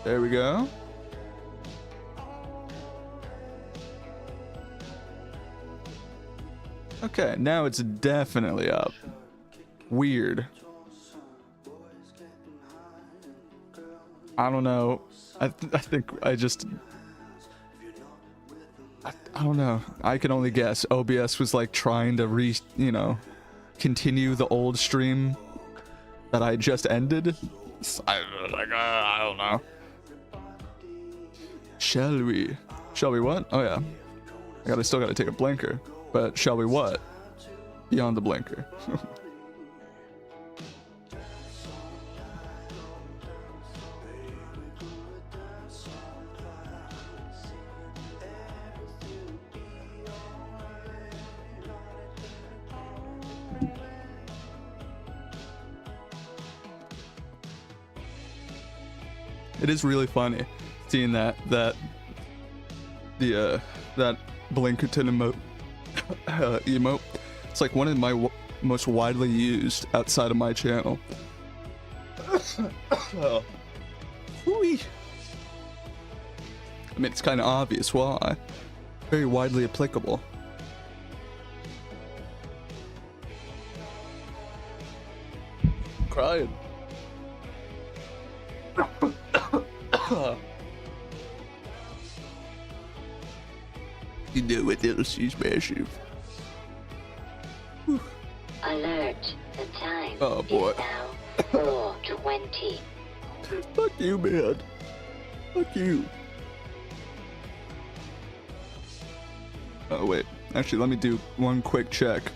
There we go. Okay, now it's definitely up. Weird. I don't know. I think I don't know. I can only guess. OBS was like trying to continue the old stream that I just ended. I don't know. Shall we? Shall we what? Oh yeah. Still gotta take a blinker. But shall we what? Beyond the blinker. It is really funny seeing that Blinkerton emote. It's like one of my most widely used outside of my channel. Oh. I mean, it's kind of obvious why. Very widely applicable. Crying. You know what else is massive? Alert, the time is now 4:20. Fuck you, man. Fuck you. Oh, wait. Actually, let me do one quick check.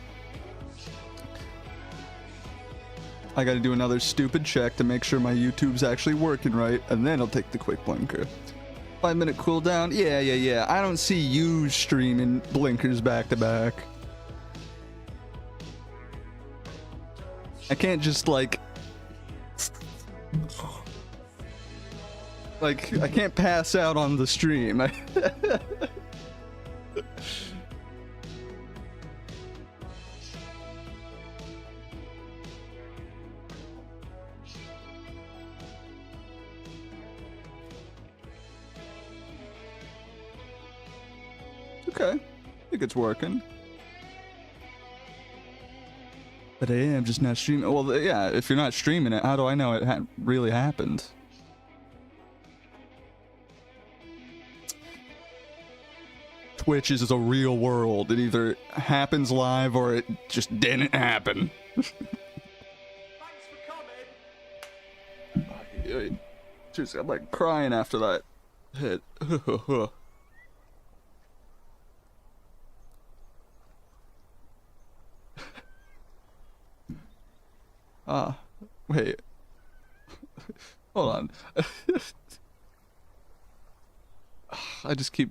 I gotta do another stupid check to make sure my YouTube's actually working right, and then I'll take the quick blinker. 5-minute cooldown? Yeah. I don't see you streaming blinkers back to back. I can't just like I can't pass out on the stream. Okay, I think it's working. But I am just not streaming. Well, yeah, if you're not streaming it, how do I know it really happened? Twitch is the real world. It either happens live or it just didn't happen. Thanks for coming. Seriously, I'm like crying after that hit. Wait. Hold on. I just keep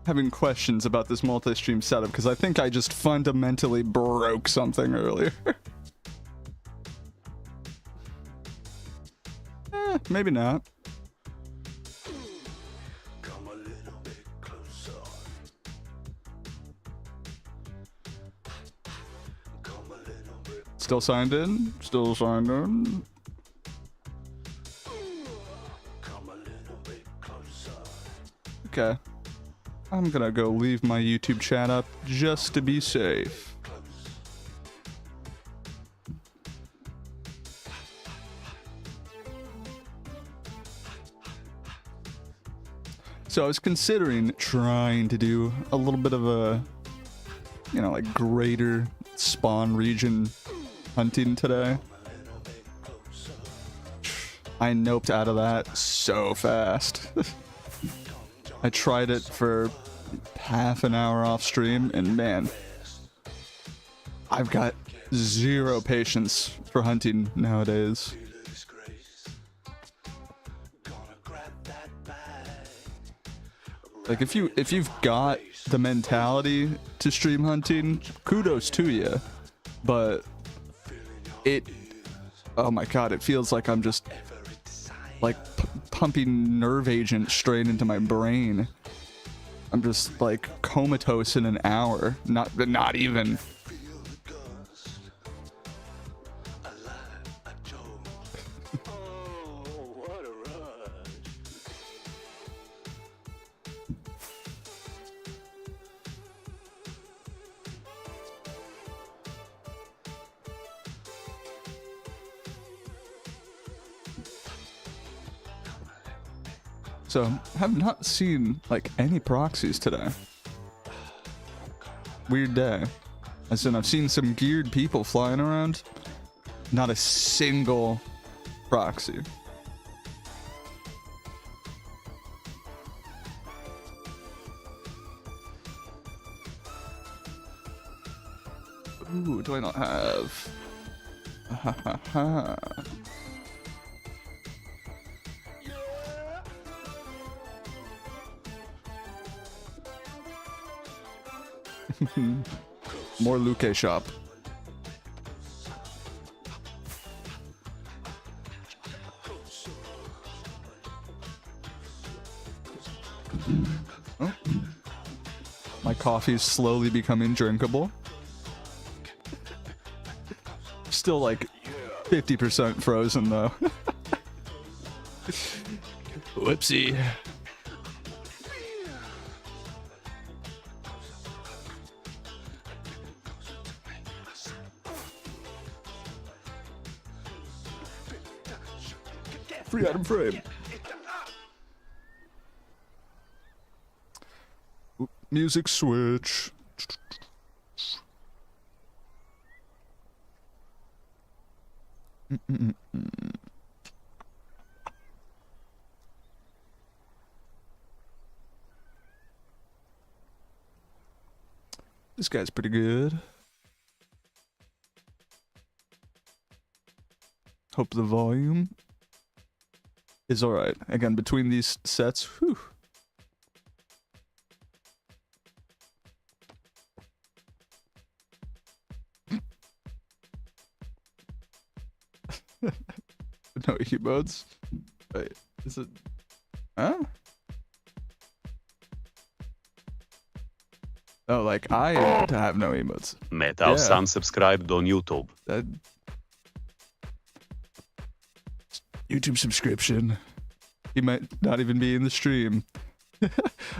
having questions about this multi-stream setup because I think I just fundamentally broke something earlier. Maybe not. Come a little bit closer. Come a little bit. Still signed in? Still signed in? Come a little bit closer. Okay. I'm gonna go leave my YouTube chat up just to be safe. So I was considering trying to do a little bit of a, you know, like greater spawn region hunting today. I noped out of that so fast. I tried it for half an hour off stream and man, I've got zero patience for hunting nowadays. Like if you've got the mentality to stream hunting, kudos to you, but oh my god, it feels like I'm just like pumping nerve agent straight into my brain. I'm just like comatose in an hour, not even. So I have not seen like any proxies today. Weird day. As in, I've seen some geared people flying around. Not a single proxy. Ooh, do I not have? Ha ha ha. More Luke shop. Oh. My coffee is slowly becoming drinkable. Still like 50% frozen though. Whoopsie. Free item frame. Oop, music switch. This guy's pretty good. Hope the volume is alright. Again, between these sets, whew. No emotes? Wait, is it? Huh? Oh, like I have no emotes. Metal Yeah. Sun subscribed on YouTube. That YouTube subscription. He might not even be in the stream.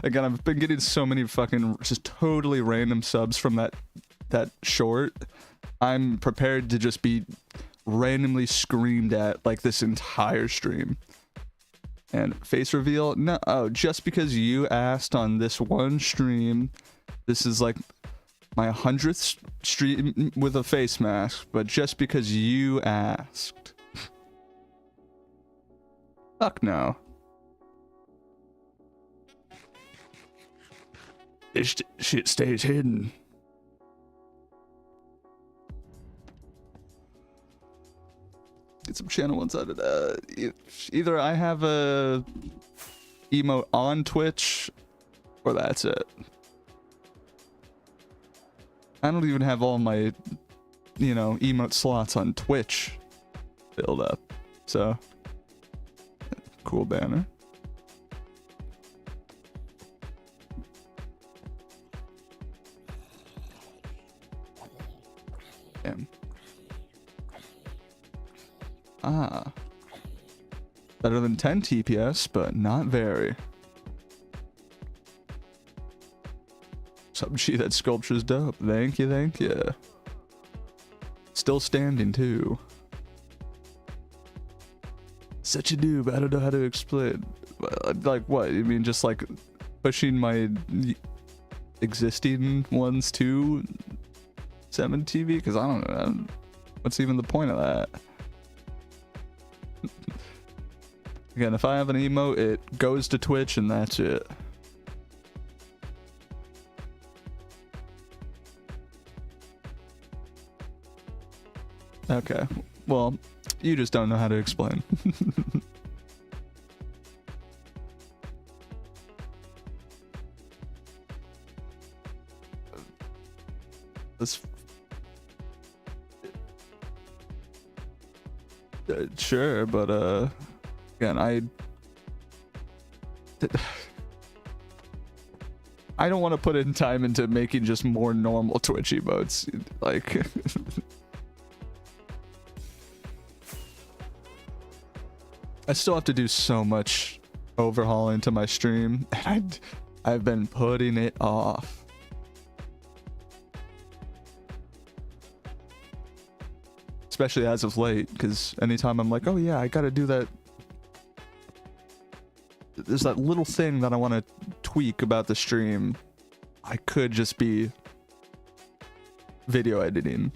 Again, I've been getting so many fucking just totally random subs from that short. I'm prepared to just be randomly screamed at like this entire stream. And face reveal? No, oh, just because you asked on this one stream, this is like my 100th stream with a face mask, but just because you asked. Fuck no. This shit stays hidden. Get some channel one-sided. Either I have a emote on Twitch, or that's it. I don't even have all my, you know, emote slots on Twitch filled up. So, cool banner. Damn. Ah. Better than 10 TPS, but not very. Some G, that sculpture's dope. Thank you, thank you. Still standing, too. Such a noob, I don't know how to explain. Like, what? You mean just like pushing my existing ones to 7 TV? Because I don't know. What's even the point of that? Again, if I have an emote, it goes to Twitch and that's it. Okay, well, you just don't know how to explain. This... sure, but again, I don't want to put in time into making just more normal Twitch emotes. Like, I still have to do so much overhauling to my stream, and I've been putting it off. Especially as of late, because anytime I'm like, oh yeah, I gotta do that there's that little thing that I want to tweak about the stream. I could just be video editing.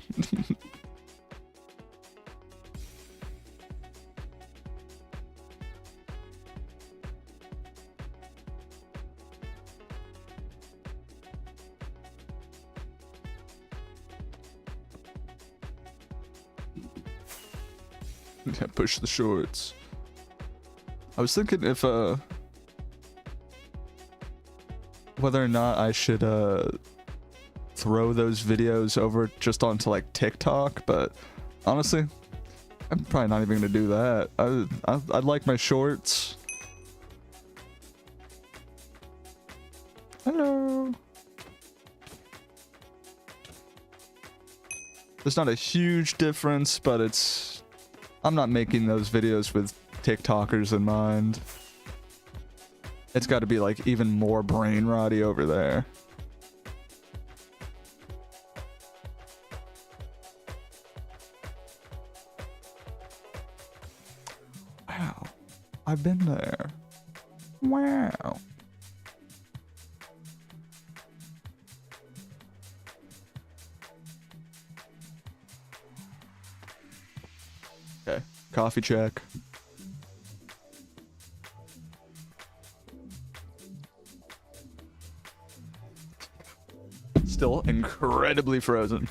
Yeah, push the shorts. I was thinking if whether or not I should throw those videos over just onto like TikTok, but honestly, I'm probably not even gonna do that. I'd like my shorts. Hello. There's not a huge difference, but I'm not making those videos with TikTokers in mind. It's got to be like even more brain rotty over there. Wow. I've been there. Wow. Okay. Coffee check. Still incredibly frozen.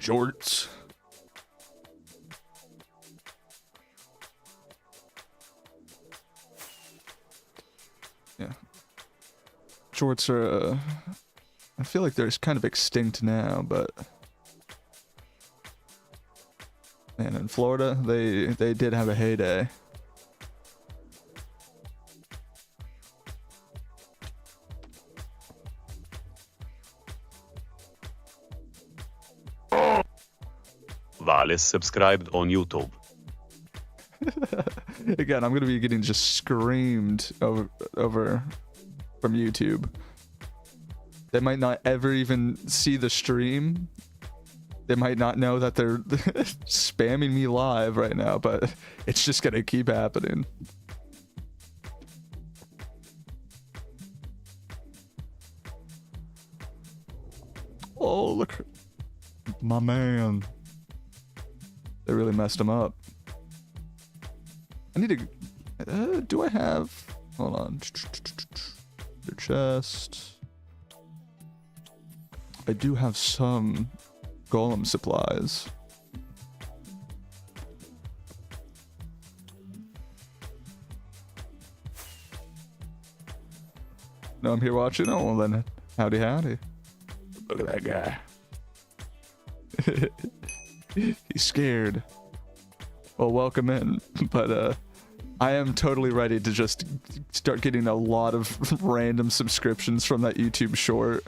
Shorts. Yeah. Shorts are, I feel like they're kind of extinct now, but man, in Florida, they did have a heyday. Vale subscribed on YouTube. Again, I'm gonna be getting just screamed over from YouTube. They might not ever even see the stream. They might not know that they're spamming me live right now, but it's just gonna keep happening. Oh, look. My man. They really messed him up. I need to... do I have... Hold on. Your chest. I do have some golem supplies. No, I'm here watching. Oh, well then, howdy, howdy. Look at that guy. He's scared. Well, welcome in. But I am totally ready to just start getting a lot of random subscriptions from that YouTube short.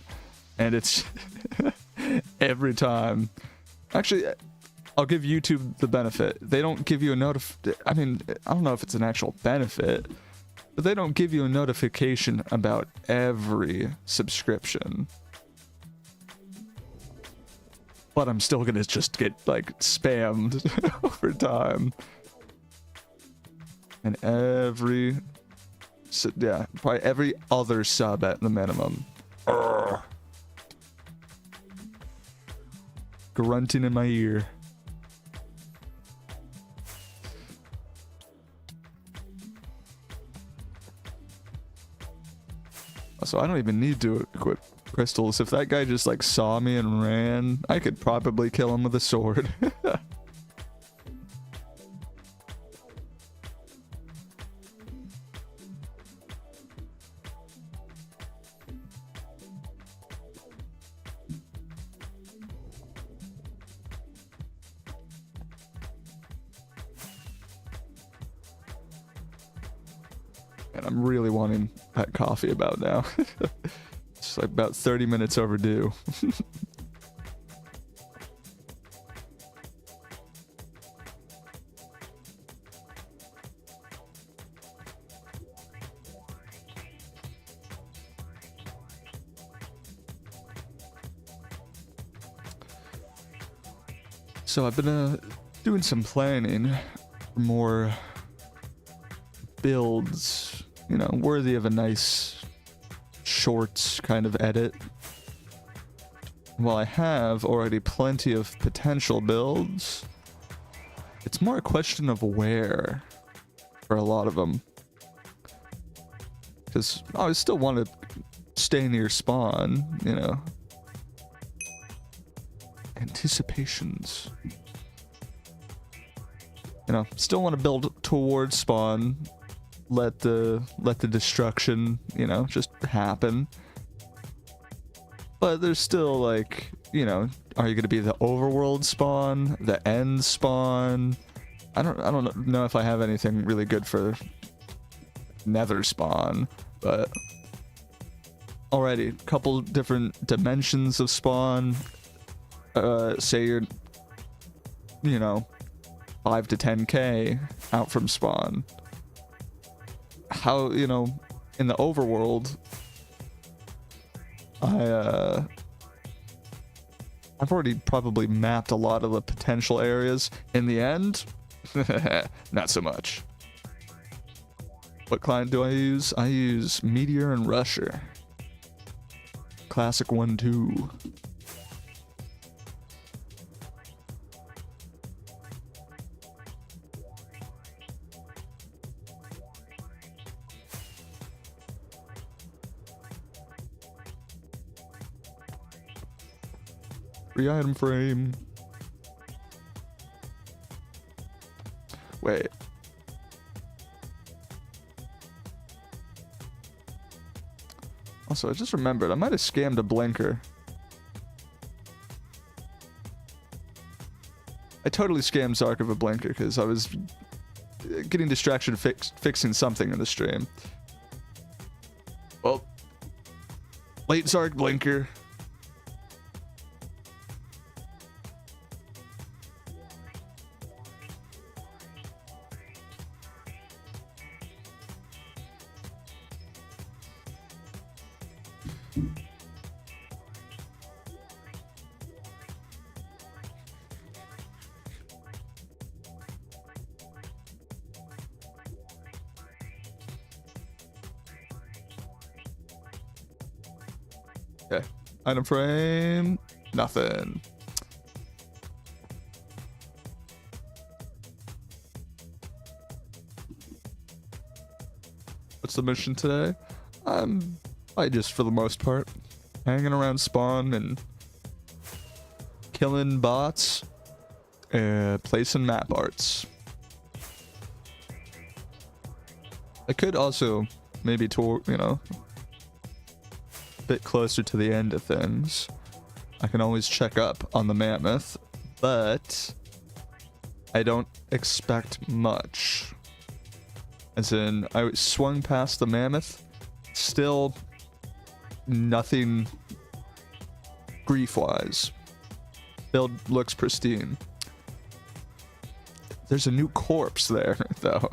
And it's every time. Actually, I'll give YouTube the benefit. They don't give you a I mean, I don't know if it's an actual benefit, but they don't give you a notification about every subscription. But I'm still gonna just get like spammed over time. And yeah, probably every other sub at the minimum. Urgh. Grunting in my ear. So I don't even need to equip crystals. If that guy just like saw me and ran, I could probably kill him with a sword. And I'm really wanting that coffee about now. It's like about 30 minutes overdue. So I've been doing some planning for more builds, you know, worthy of a nice short kind of edit. While I have already plenty of potential builds, it's more a question of where for a lot of them. Because I still want to stay near spawn, you know. Anticipations. You know, still want to build towards spawn. Let the destruction, you know, just happen. But there's still like, you know, are you going to be the overworld spawn, the end spawn? I don't know if I have anything really good for nether spawn, but already a couple different dimensions of spawn. Say you're, you know, 5 to 10k out from spawn. How, you know, in the overworld, I've already probably mapped a lot of the potential areas. In the end, not so much. What client do I use? I use Meteor and Rusher. Classic 1-2. Free item frame. Wait. Also, I just remembered, I might have scammed a blinker. I totally scammed Zark of a blinker because I was getting distraction fixing something in the stream. Well, late Zark blinker. Okay, item frame, nothing. What's the mission today? I just, for the most part, hanging around spawn and killing bots, placing map arts. I could also maybe you know, bit closer to the end of things. I can always check up on the mammoth, but I don't expect much. As in, I swung past the mammoth, still nothing grief-wise. Build looks pristine. There's a new corpse there, though.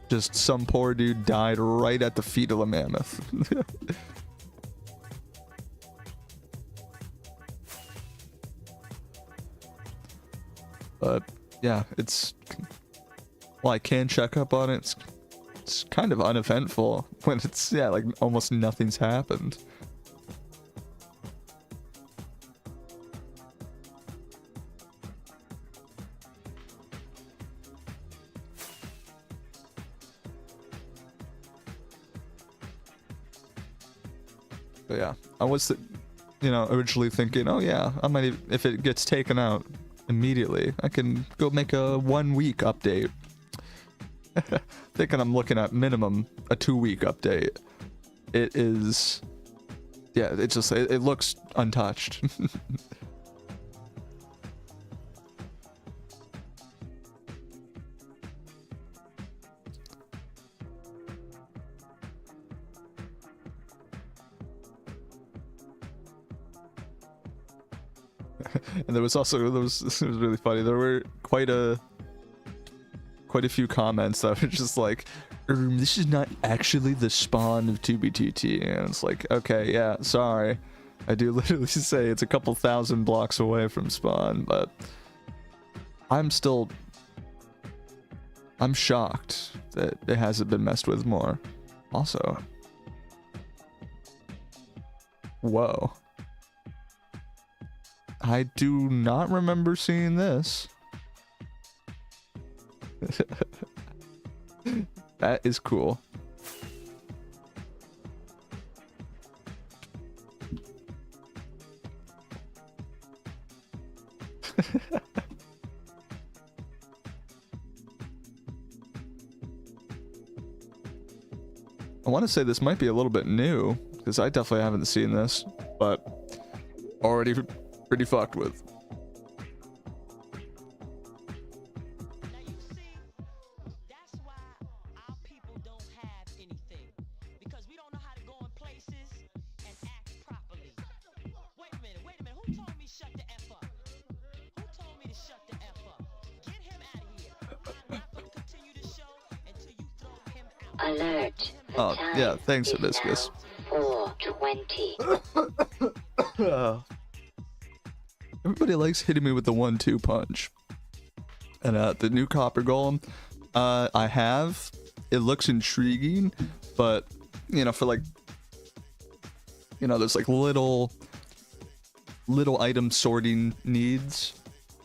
Just some poor dude died right at the feet of the mammoth. But yeah, it's, well, I can check up on it. It's kind of uneventful when it's, yeah, like almost nothing's happened. But yeah, I was, you know, originally thinking, oh yeah, I might, if it gets taken out immediately, I can go make a 1 week update. Thinking I'm looking at minimum a 2 week update. It is, yeah, it just, it looks untouched. And there was also, this was really funny, there were quite a few comments that were just like, this is not actually the spawn of 2BTT, and it's like, okay, yeah, sorry, I do literally say it's a couple thousand blocks away from spawn, but I'm shocked that it hasn't been messed with more. Also, whoa. I do not remember seeing this. That is cool. I want to say this might be a little bit new, because I definitely haven't seen this, but already pretty fucked with. Now you see, that's why our people don't have anything. Because we don't know how to go in places and act properly. Wait a minute, who told me shut the F up? Who told me to shut the F up? Get him out of here. I'm not gonna continue the show until you throw him out. Alert. The Oh, time yeah, thanks, is Hibiscus. now 4:20. Everybody likes hitting me with the 1-2 punch. And the new copper golem, I have. It looks intriguing, but you know, for like, you know, there's like little item sorting needs,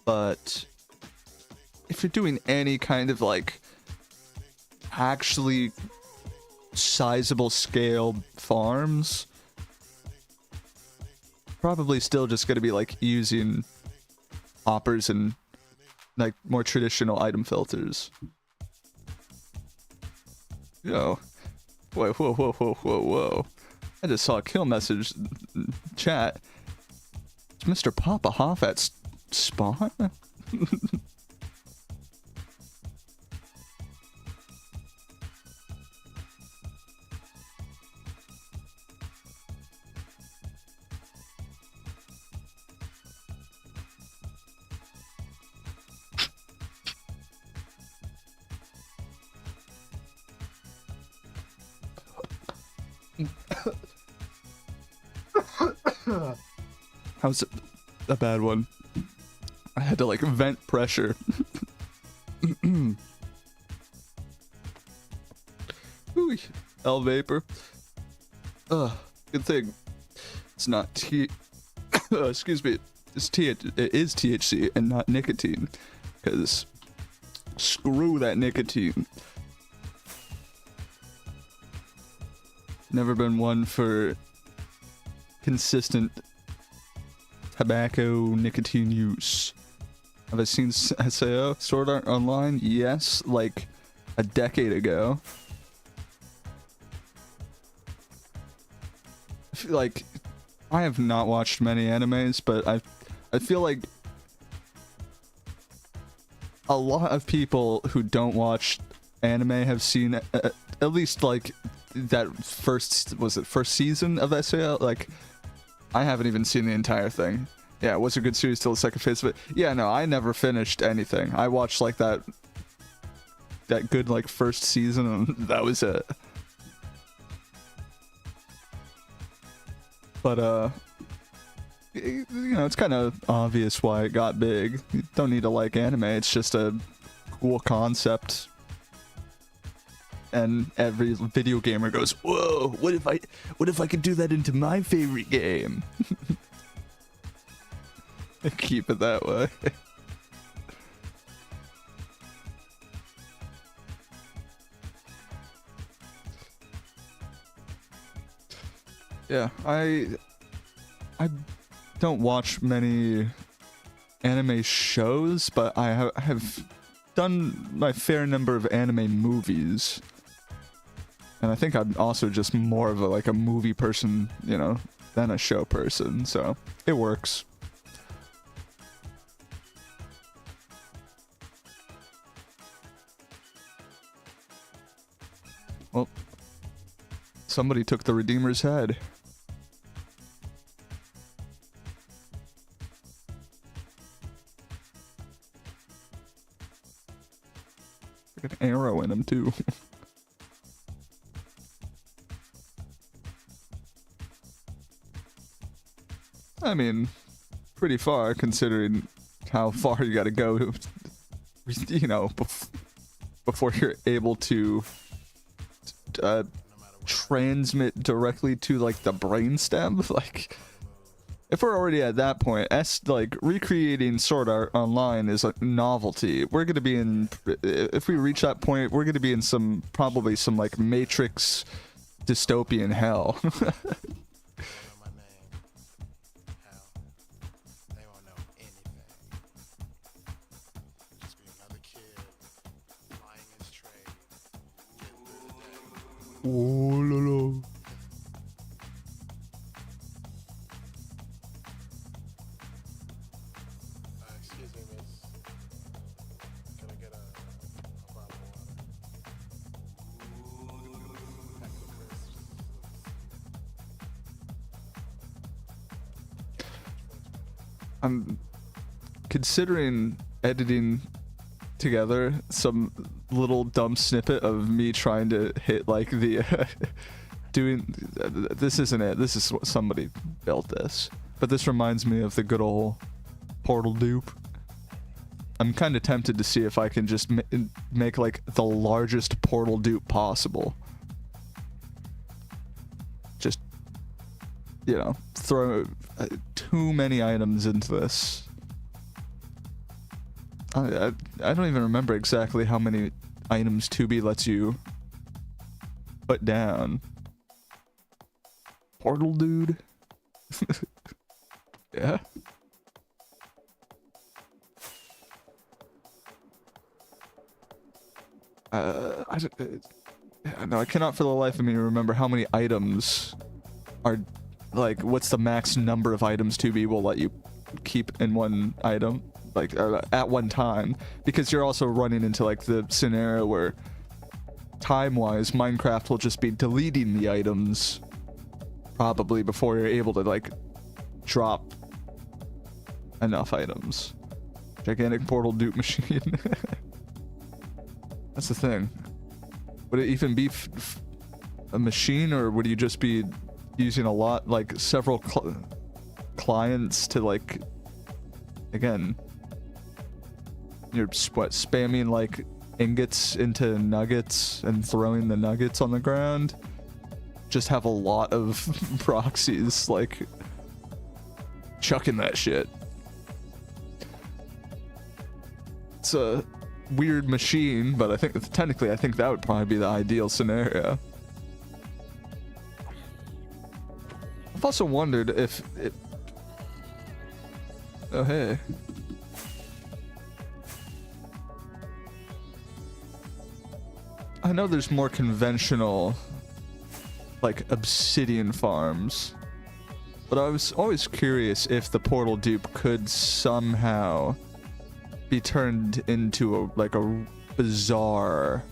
but if you're doing any kind of like actually sizable scale farms, probably still just going to be like using hoppers and like more traditional item filters. Yo, whoa. I just saw a kill message in chat. Is Mr. Papa Hoff at spawn? That was a bad one. I had to like vent pressure. Ooh, L vapor. Good thing it's not excuse me. It is THC and not nicotine, because screw that nicotine. Never been one for consistent tobacco nicotine use. Have I seen SAO Sword Art Online? Yes, like a decade ago. I feel like I have not watched many animes, but I feel like a lot of people who don't watch anime have seen at least like that first season of SAO. Like, I haven't even seen the entire thing. Yeah, it was a good series till the second phase of it. Yeah, no, I never finished anything. I watched like that good like first season, and that was it. But you know, it's kind of obvious why it got big. You don't need to like anime. It's just a cool concept. And every video gamer goes, "Whoa, what if I could do that into my favorite game?" Keep it that way. Yeah, I don't watch many anime shows, but I have done my fair number of anime movies. And I think I'm also just more of a movie person, you know, than a show person, so it works. Well, somebody took the Redeemer's head. Like an arrow in him too. I mean, pretty far considering how far you gotta go you know, before you're able to transmit directly to like the brainstem. Like, if we're already at that point, like recreating Sword Art Online is a novelty. We're gonna be in, if we reach that point, we're gonna be in probably some like Matrix dystopian hell. Oh, la, la. Excuse me, miss. Can I get a bottle of water? I'm considering editing together some little dumb snippet of me trying to hit like the doing this isn't it, this is what somebody built this, but this reminds me of the good old portal dupe. I'm kind of tempted to see if I can just make like the largest portal dupe possible. Just, you know, throw too many items into this. I don't even remember exactly how many items 2B lets you put down. Portal dude? Yeah? No, I cannot for the life of me remember how many items are, like, what's the max number of items 2B will let you keep in one item, like, at one time, because you're also running into, like, the scenario where, time-wise, Minecraft will just be deleting the items, probably, before you're able to, like, drop enough items. Gigantic portal dupe machine. That's the thing. Would it even be a machine, or would you just be using a lot, like several clients to, like, again, you're spamming like ingots into nuggets and throwing the nuggets on the ground? Just have a lot of proxies, like, chucking that shit. It's a weird machine, but I think technically I think that would probably be the ideal scenario. I've also wondered if it... Oh, hey. I know there's more conventional, like, obsidian farms, but I was always curious if the portal dupe could somehow be turned into a bizarre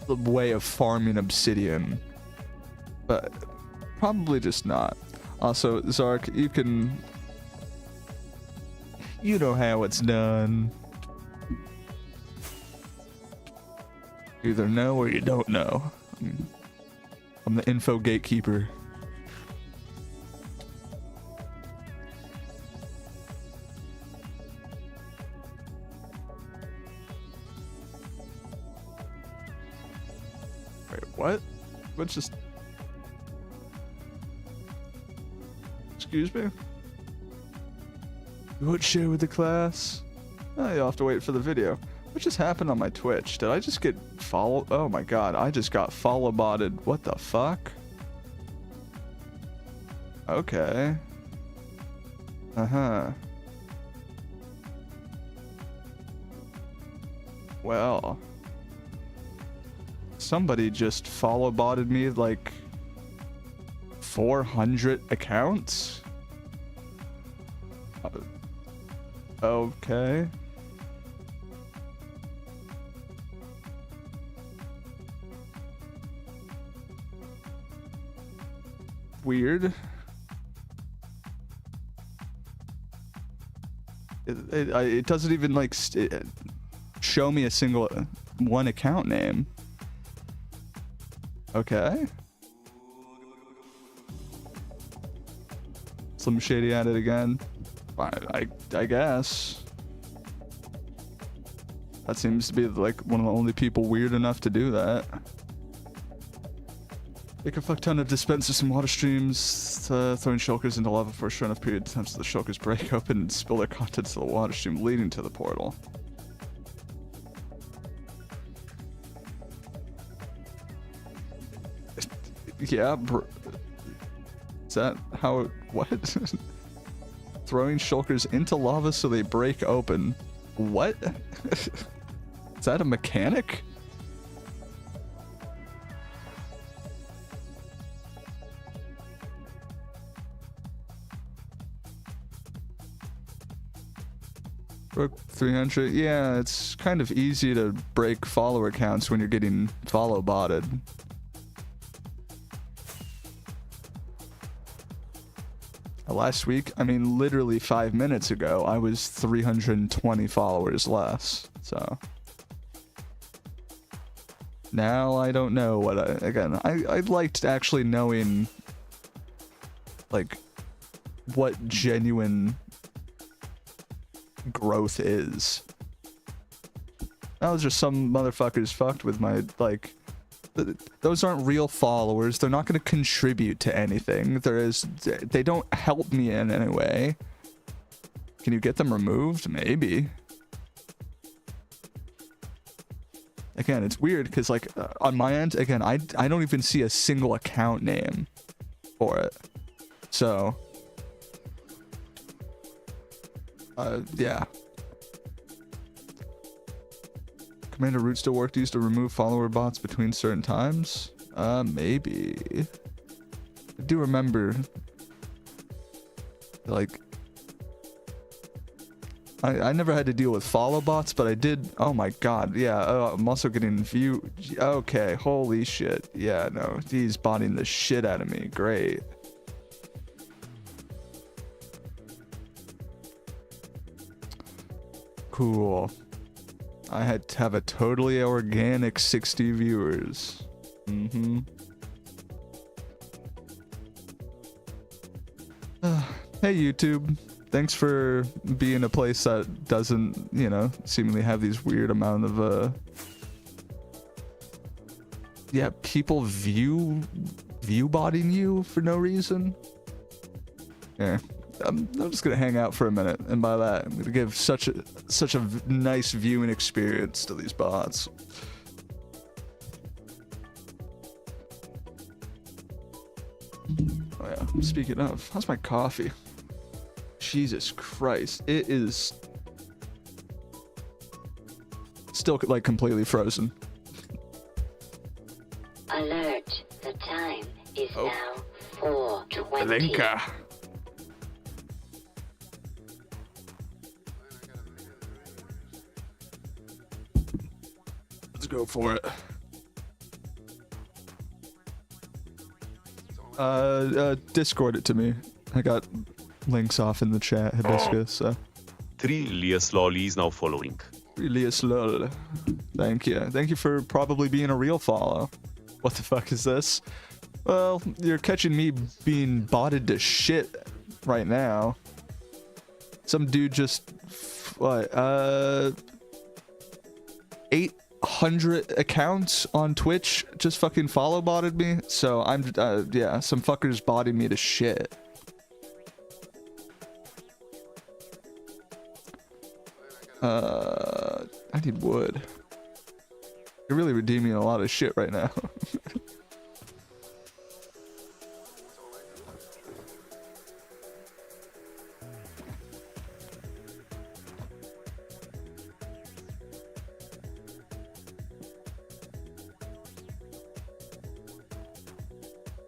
way of farming obsidian, but probably just not. Also, Zark, you know how it's done. You either know or you don't know. I'm the info gatekeeper. What? What's just... Excuse me? You won't share with the class? Oh, you'll have to wait for the video. What just happened on my Twitch? Did I just get followed? Oh my god, I just got follow-botted. What the fuck? Okay. Uh-huh. Well... Somebody just follow-botted me like 400 accounts? Okay. Weird. It doesn't even like show me a single one account name. Okay. Slim Shady at it again. I guess. That seems to be like one of the only people weird enough to do that. Make a fuck ton of dispensers and water streams, throwing shulkers into lava for a short enough period of time so the shulkers break open and spill their contents to the water stream leading to the portal. Yeah, is that how it, what? Throwing shulkers into lava so they break open. What? Is that a mechanic? Broke 300. Yeah, it's kind of easy to break follower counts when you're getting follow botted. Last week, I mean, literally 5 minutes ago, I was 320 followers less. So now I don't know what I liked actually knowing like what genuine growth is. That was just some motherfuckers fucked with my, like, those aren't real followers. They're not going to contribute to anything. They don't help me in any way. Can you get them removed? Maybe. Again, it's weird because, like, on my end, again, I don't even see a single account name for it. So yeah. Commander Root still work used to remove follower bots between certain times? Maybe. I do remember, like, I never had to deal with follow bots, but I did. Oh my god, yeah. I'm also getting view. Okay, holy shit. Yeah, no, he's botting the shit out of me. Great. Cool. I had to have a totally organic 60 viewers. Mm-hmm. Hey YouTube. Thanks for being a place that doesn't, you know, seemingly have these weird amount of yeah, people view botting you for no reason. Yeah. I'm just gonna hang out for a minute, and by that, I'm gonna give such a nice viewing experience to these bots. Oh yeah, speaking of, how's my coffee? Jesus Christ, it is still like completely frozen. Alert, the time is Oh. now 4:20. Linka. Let's go for it. Discord it to me. I got links off in the chat, Hibiscus. So. Trillius Lolly is now following. Elias lol. Thank you. Thank you for probably being a real follow. What the fuck is this? Well, you're catching me being botted to shit right now. Some dude just, what, 800 accounts on Twitch just fucking follow botted me. So I'm, yeah, some fuckers botted me to shit. I need wood. You're really redeeming a lot of shit right now.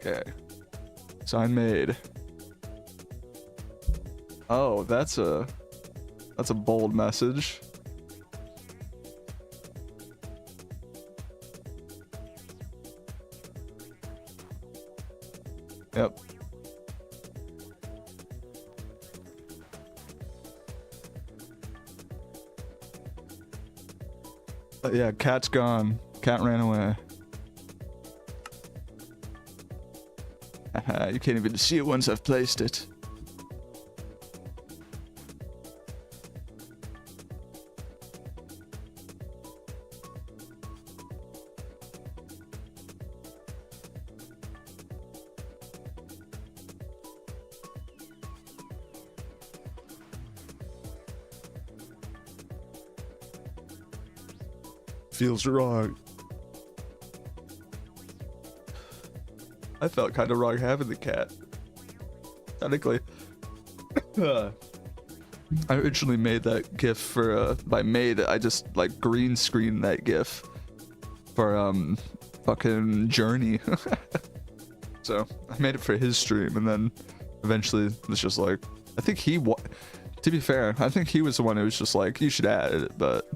Okay. Sign made. Oh, that's a bold message. Yep. Yeah, cat's gone. Cat ran away. Haha, you can't even see it once I've placed it. Feels wrong. I felt kind of wrong having the cat. Technically. I originally made that GIF for, by made, I just, like, green screened that GIF for, fucking Journey. So, I made it for his stream, and then eventually it's just like, I think to be fair, I think he was the one who was just like, you should add it, but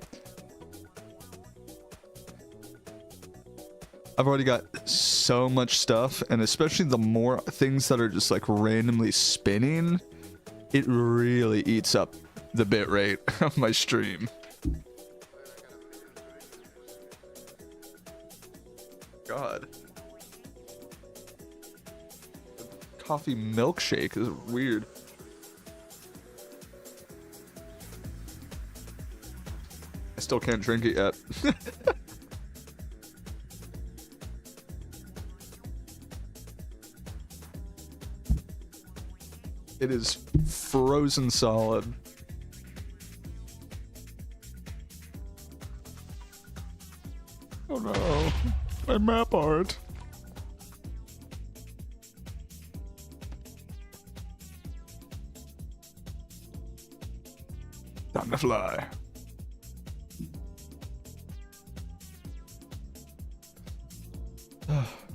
I've already got so much stuff, and especially the more things that are just like randomly spinning, it really eats up the bitrate of my stream. God. Coffee milkshake is weird. I still can't drink it yet. It is frozen solid. Oh no, my map art. Time to fly.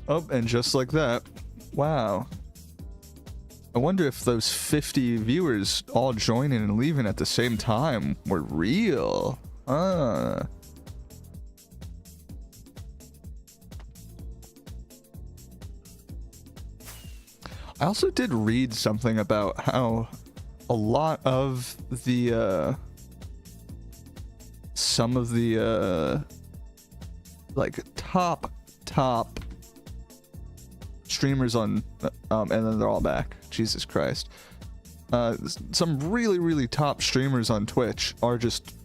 Oh, and just like that. Wow. I wonder if those 50 viewers all joining and leaving at the same time were real. I also did read something about how a lot of the some of the like top streamers on and then they're all back. Jesus Christ. Some really top streamers on Twitch are just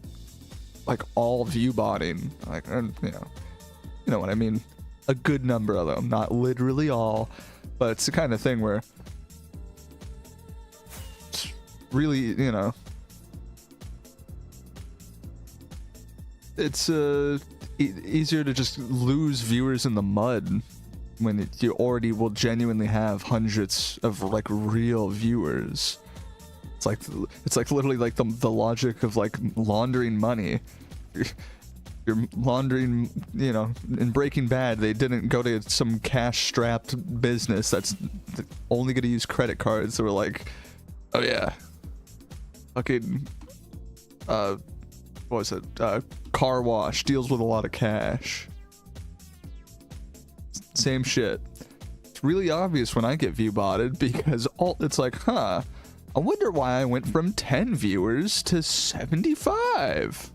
like all view botting, like, and you know what I mean. A good number of them, not literally all, but it's the kind of thing where it's really, you know, it's easier to just lose viewers in the mud when you already will genuinely have hundreds of like real viewers. It's like literally like the logic of like laundering money. You're laundering, you know, in Breaking Bad, they didn't go to some cash-strapped business that's only going to use credit cards. They were like, oh yeah, fucking, what was it? Car wash deals with a lot of cash. Same shit. It's really obvious when I get view botted because it's like, huh, I wonder why I went from 10 viewers to 75.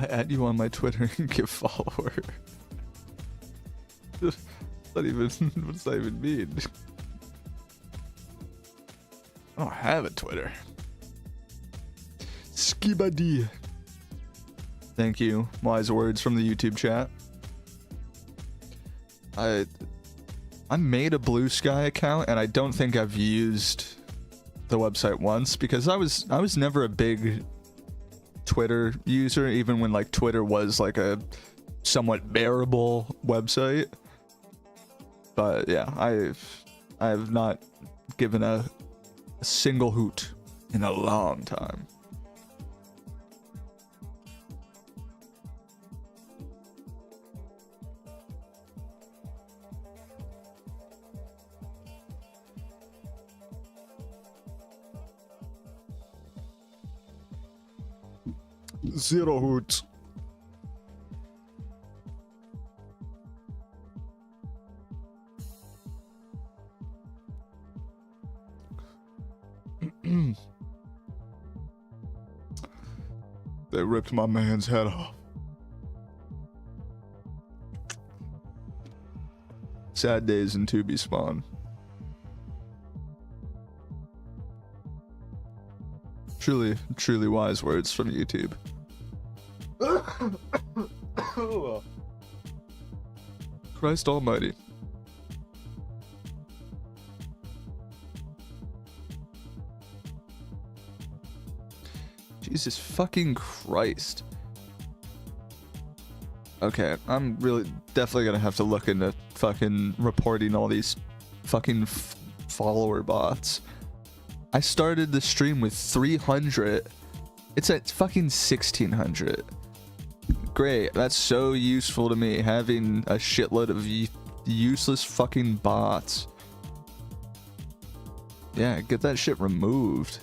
I add you on my Twitter and give follower. Not even, what does that even mean? I don't have a Twitter. Skibadi. Thank you. Wise words from the YouTube chat. I made a Blue Sky account and I don't think I've used the website once because I was never a big Twitter user, even when like Twitter was like a somewhat bearable website. But yeah, I have not given a single hoot in a long time. Zero hoot. They ripped my man's head off. Sad days in 2B spawn. Truly wise words from YouTube. Christ almighty. Jesus fucking Christ. Okay, I'm really definitely gonna have to look into fucking reporting all these fucking follower bots. I started the stream with 300. It's at fucking 1600. Great, that's so useful to me, having a shitload of useless fucking bots. Yeah, get that shit removed.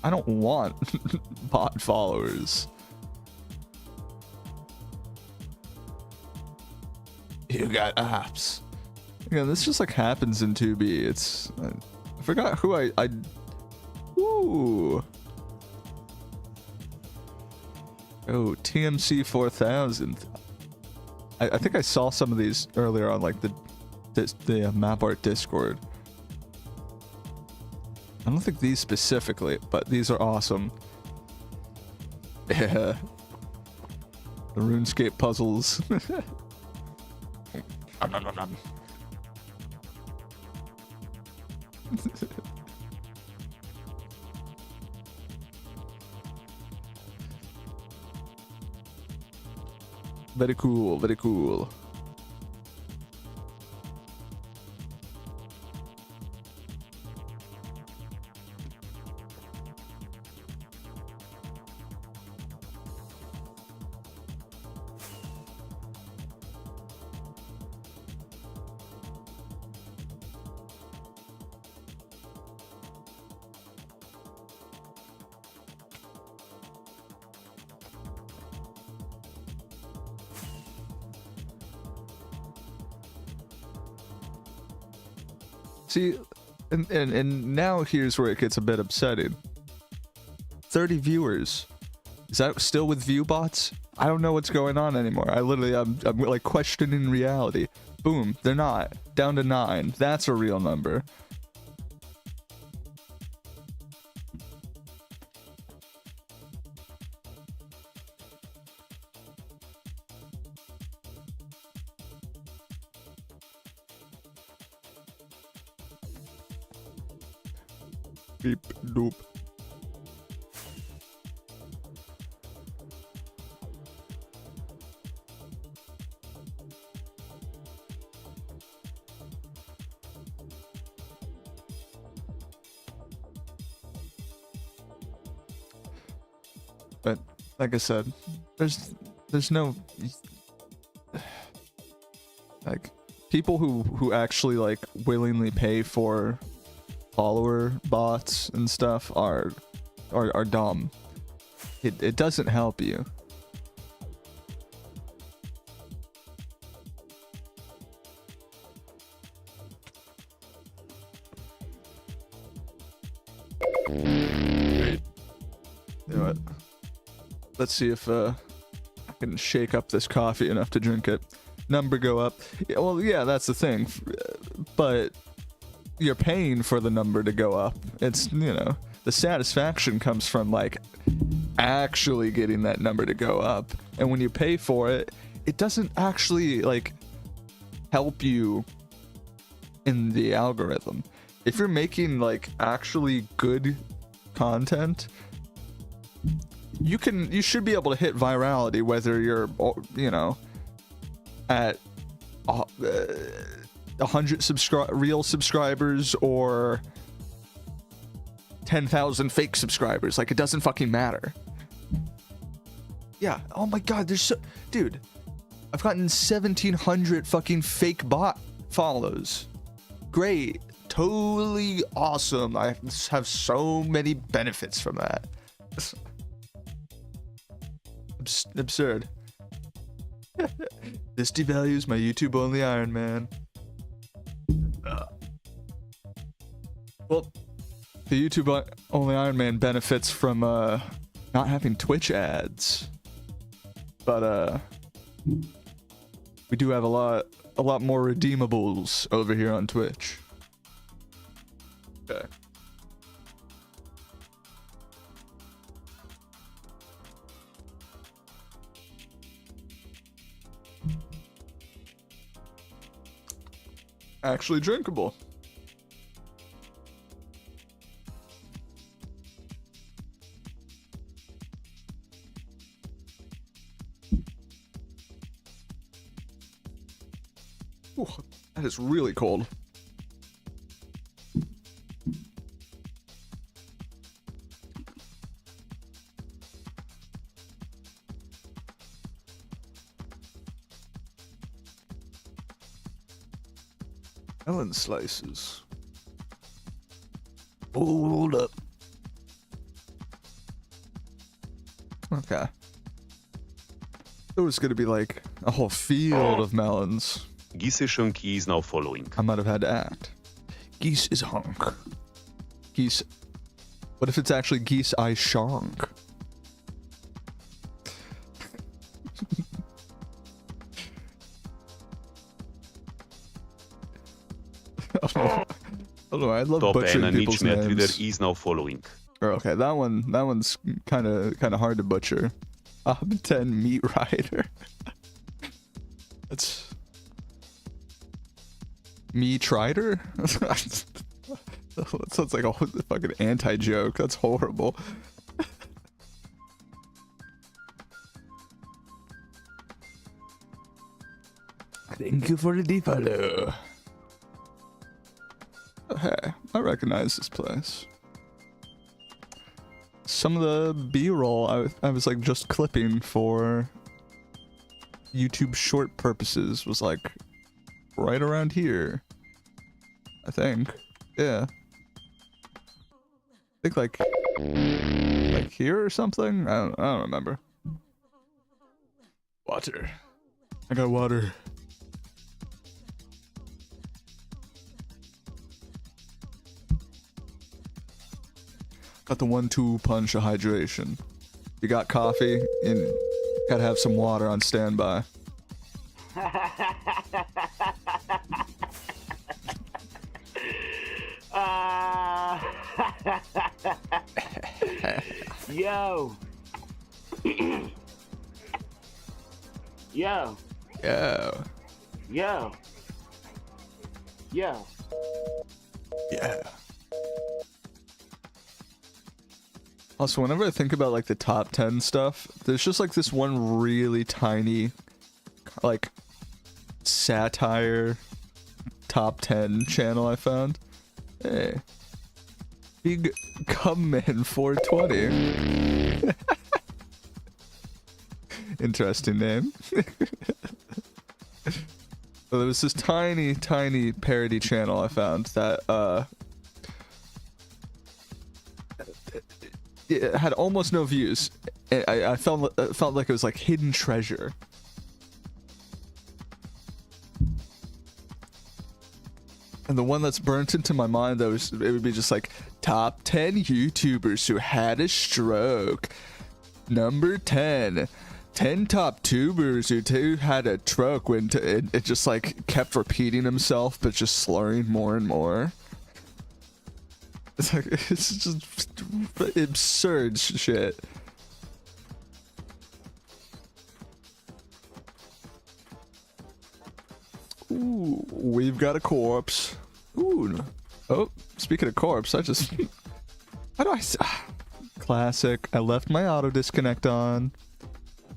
I don't want bot followers. You got apps. Yeah, this just like happens in 2B. It's I forgot who I ooh. Oh, TMC 4000. I think I saw some of these earlier on like the map art Discord. I don't think these specifically, but these are awesome. Yeah. The RuneScape puzzles. Very cool, very cool. See, and now here's where it gets a bit upsetting. 30 viewers. Is that still with view bots? I don't know what's going on anymore. I'm like questioning reality. Boom, they're not. Down to 9. That's a real number. Beep doop. But like I said, there's no like people who actually like willingly pay for follower bots and stuff are dumb. It doesn't help you. You know what? Let's see if I can shake up this coffee enough to drink it. Number go up. Yeah, well, yeah, that's the thing. But you're paying for the number to go up. It's, you know, the satisfaction comes from like actually getting that number to go up. And when you pay for it, it doesn't actually like help you in the algorithm. If you're making like actually good content, you should be able to hit virality whether you're, you know, at 100 real subscribers or 10,000 fake subscribers. Like, it doesn't fucking matter. Yeah. Oh my god, there's so, dude, I've gotten 1,700 fucking fake bot follows. Great. Totally awesome. I have so many benefits from that. Absurd. This devalues my YouTube only Iron Man. Well, the YouTube only Iron Man benefits from not having Twitch ads, but we do have a lot a lot more redeemables over here on Twitch. Okay. Actually drinkable. Ooh, that is really cold. Melon slices. Hold up. Okay. There was gonna be like a whole field of melons. Geese Shunky is now following. I might have had to act. Geese is honk. Geese. What if it's actually geese I shonk? I don't know. I love Top butchering and people's Niche Reader names. is now following. Okay, that one's kind of hard to butcher. Ob 10 Meat Rider. That's Meat Rider. That sounds like a fucking anti-joke. That's horrible. Thank you for the deep follow. Hey, I recognize this place. Some of the B-roll I was like just clipping for YouTube short purposes was like right around here. I think. Yeah. I think like here or something? I don't remember. Water. I got water. Got the 1-2 punch of hydration. You got coffee and gotta have some water on standby. Yo. Yo. Yeah. Yo. Yo. Yeah. Also, whenever I think about like the top 10 stuff, there's just like this one really tiny, like, satire top 10 channel I found. Hey. Big Cumman 420. Interesting name. So there was this tiny parody channel I found that it had almost no views. I felt like it was like hidden treasure. And the one that's burnt into my mind, it would be just like top 10 YouTubers who had a stroke. Number 10. 10 top tubers who had a stroke when it just like kept repeating himself, but just slurring more and more. It's like, it's just absurd shit. Ooh, we've got a corpse. Ooh. Oh, speaking of corpse, how do I... Classic. I left my auto disconnect on.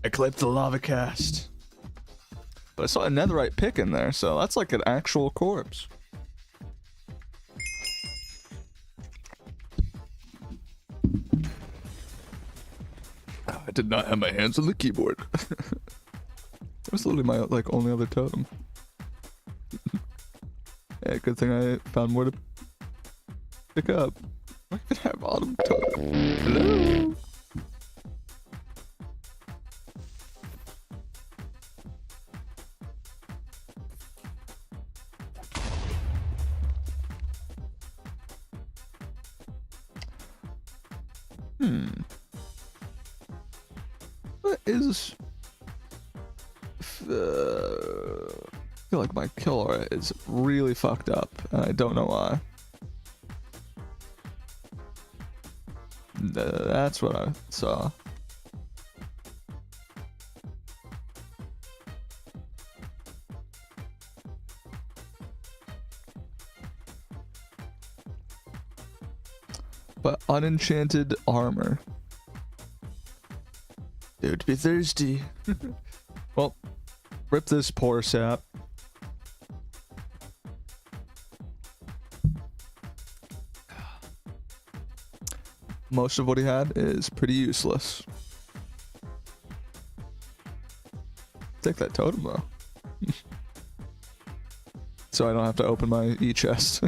I clipped the lava cast. But I saw a netherite pick in there, so that's like an actual corpse. I did not have my hands on the keyboard. That was literally my like only other totem. Yeah, good thing I found more to pick up. I could have autumn totem. Hello. What is feel like my kilgore is really fucked up, and I don't know why. That's what I saw. But unenchanted armor. Dude, be thirsty. Well, rip this poor sap. Most of what he had is pretty useless. Take that totem though. So I don't have to open my e-chest.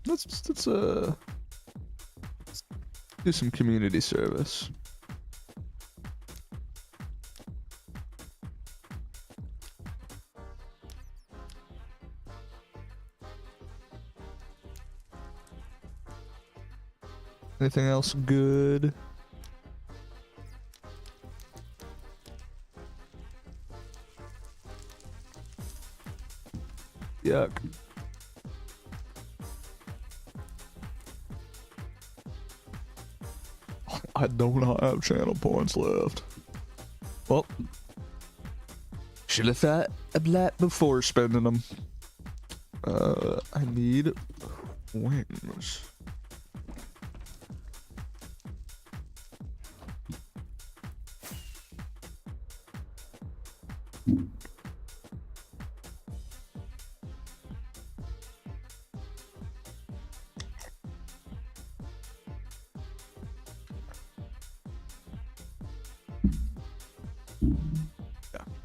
Let's do some community service. Anything else good? Yuck. I do not have channel points left. Well, should have thought of that before spending them. I need wings.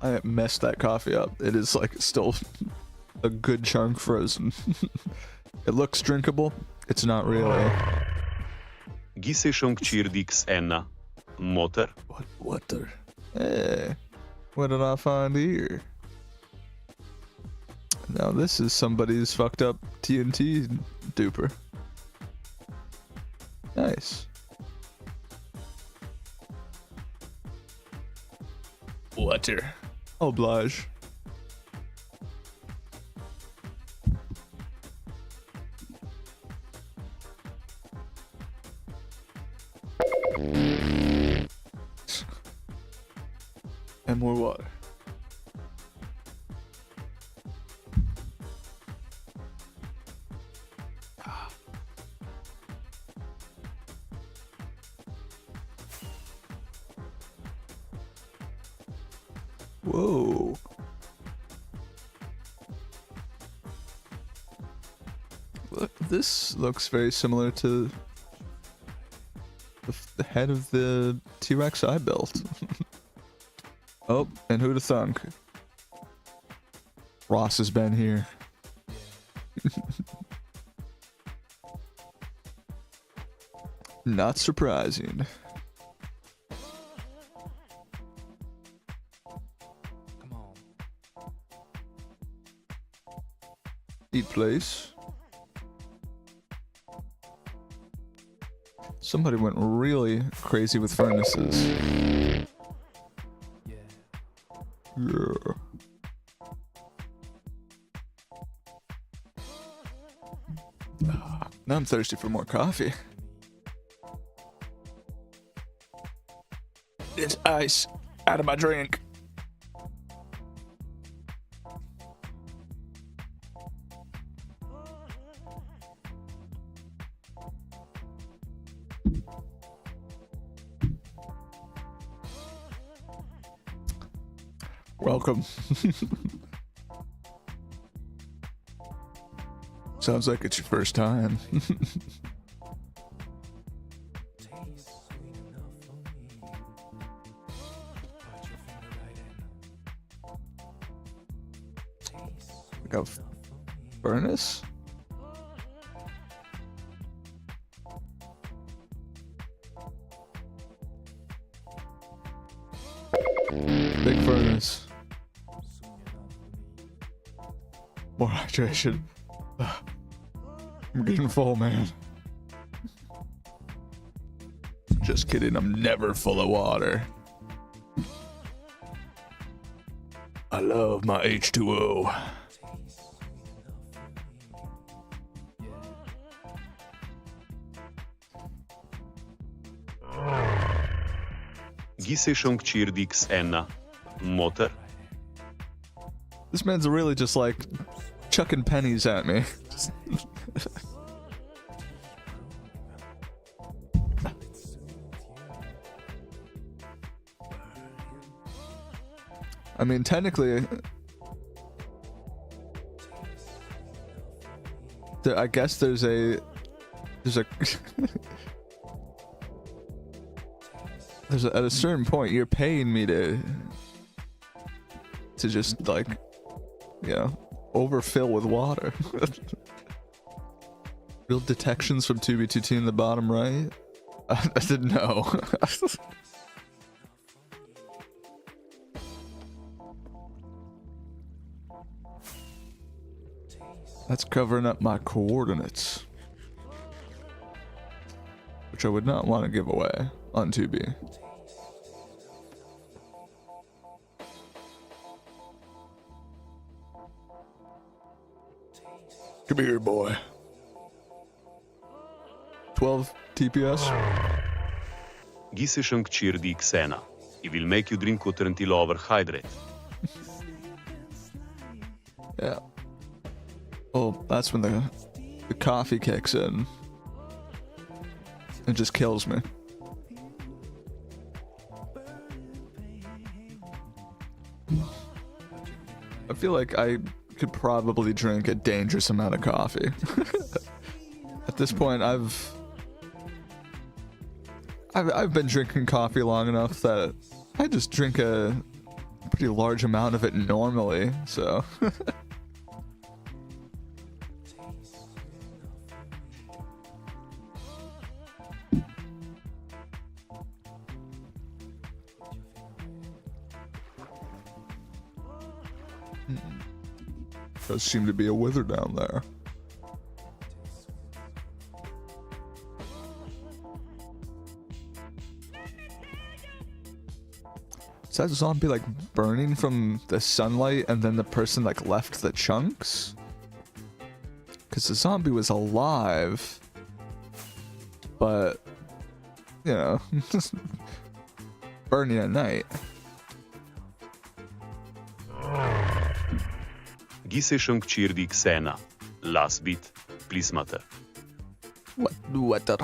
I messed that coffee up. It is like still a good chunk frozen. It looks drinkable. It's not really. Giseshonk Chirdix Enna. Motor. What the? Hey, what did I find here? Now this is somebody's fucked up TNT duper. Nice. Water. Oblige. And more water. Whoa. Look, this looks very similar to the head of the T-Rex I built. Oh, and who'd have thunk? Ross has been here. Not surprising. Eat place. Somebody went really crazy with furnaces. Yeah. Now I'm thirsty for more coffee. It's ice out of my drink. Welcome. Sounds like it's your first time. Like a furnace? Big furnace. More hydration. I'm getting full, man. Just kidding, I'm never full of water. I love my H2O. Gisejšom kčir ena motor. This man's really just like chucking pennies at me. I mean, technically, I guess there's a at a certain point you're paying me to just like, you know, overfill with water. Real detections from 2B2T in the bottom right. I didn't know. That's covering up my coordinates, which I would not want to give away on 2B. Come here, boy. 12 TPS. Gisejšom kčir ena. It will make you drink water until overhydrate. Yeah. Oh, that's when the coffee kicks in. It just kills me. I feel like I could probably drink a dangerous amount of coffee. At this point, I've been drinking coffee long enough that I just drink a pretty large amount of it normally, so. Does seem to be a wither down there. Is that zombie like burning from the sunlight and then the person like left the chunks? Because the zombie was alive, but you know, burning at night. Gisejšom kčir ena. Last bit, please matter. What water?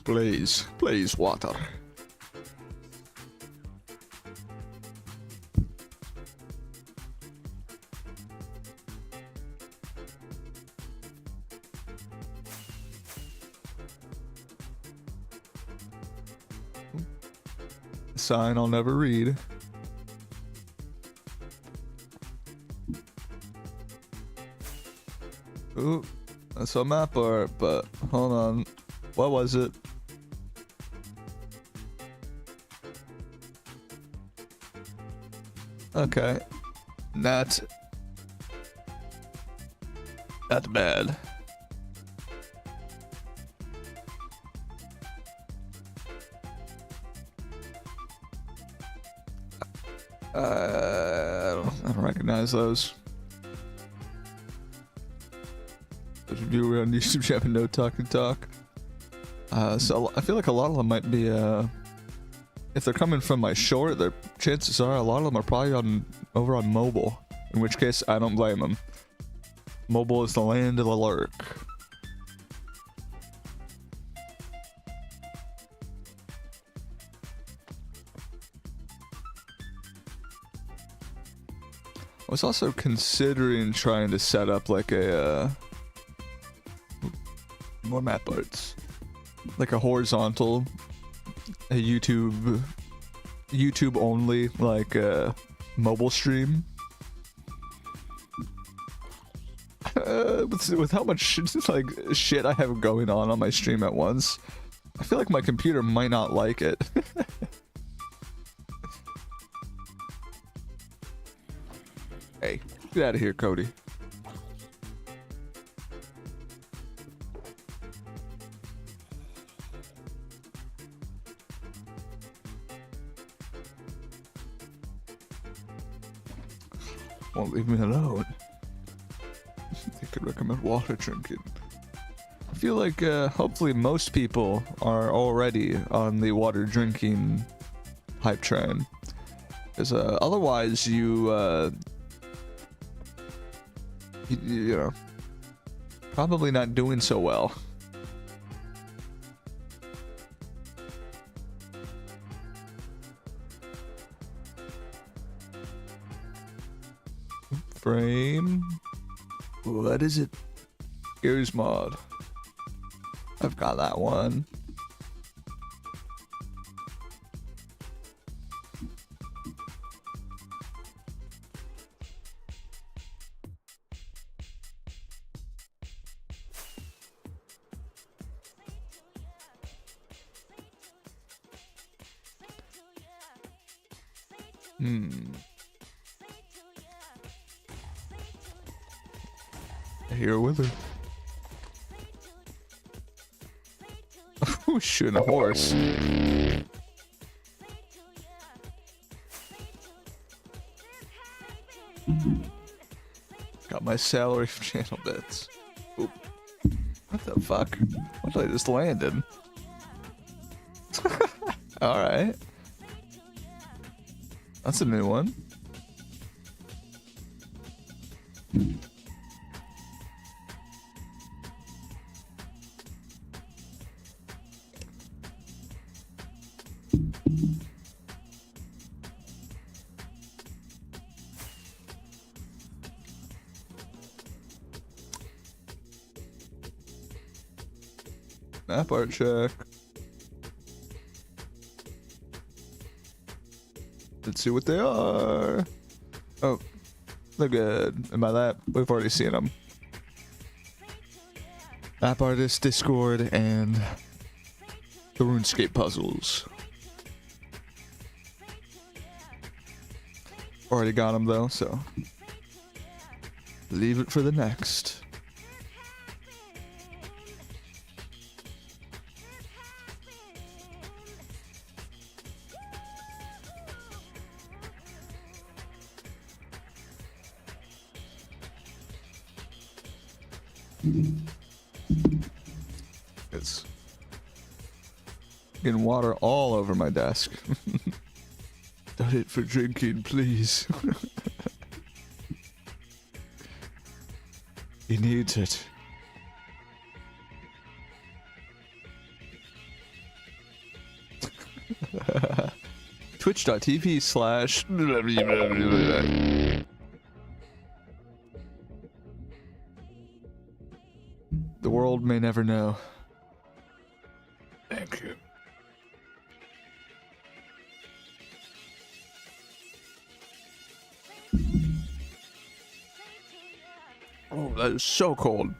Please water. Sign I'll never read. Ooh, I saw map art, but hold on. What was it? Okay. Not bad. I don't recognize those. Those of you on YouTube have no talk and talk. So I feel like a lot of them might be, if they're coming from my short, their chances are a lot of them are probably over on mobile. In which case, I don't blame them. Mobile is the land of the lurk. I was also considering trying to set up like a more map arts, like a horizontal, a YouTube only like mobile stream. With how much shit I have going on my stream at once, I feel like my computer might not like it. Hey, get out of here, Cody. won't leave me alone. They could recommend water drinking. I feel like hopefully most people are already on the water drinking hype train. Because otherwise you know, probably not doing so well. Frame. What is it? Gears mod. I've got that one. Here with her. Who's shooting a horse? Got my salary from channel bits. Oop. What the fuck? What did I just land in? Alright. That's a new one. Map art check. Let's see what they are. Oh, they're good. And by that, we've already seen them. Map artist, Discord, and the RuneScape puzzles. Already got them though, so leave it for the next. It's getting water all over my desk. Done it for drinking, please. He needs it. Twitch.tv/. The world may never know. Thank you. Oh, that is so cold.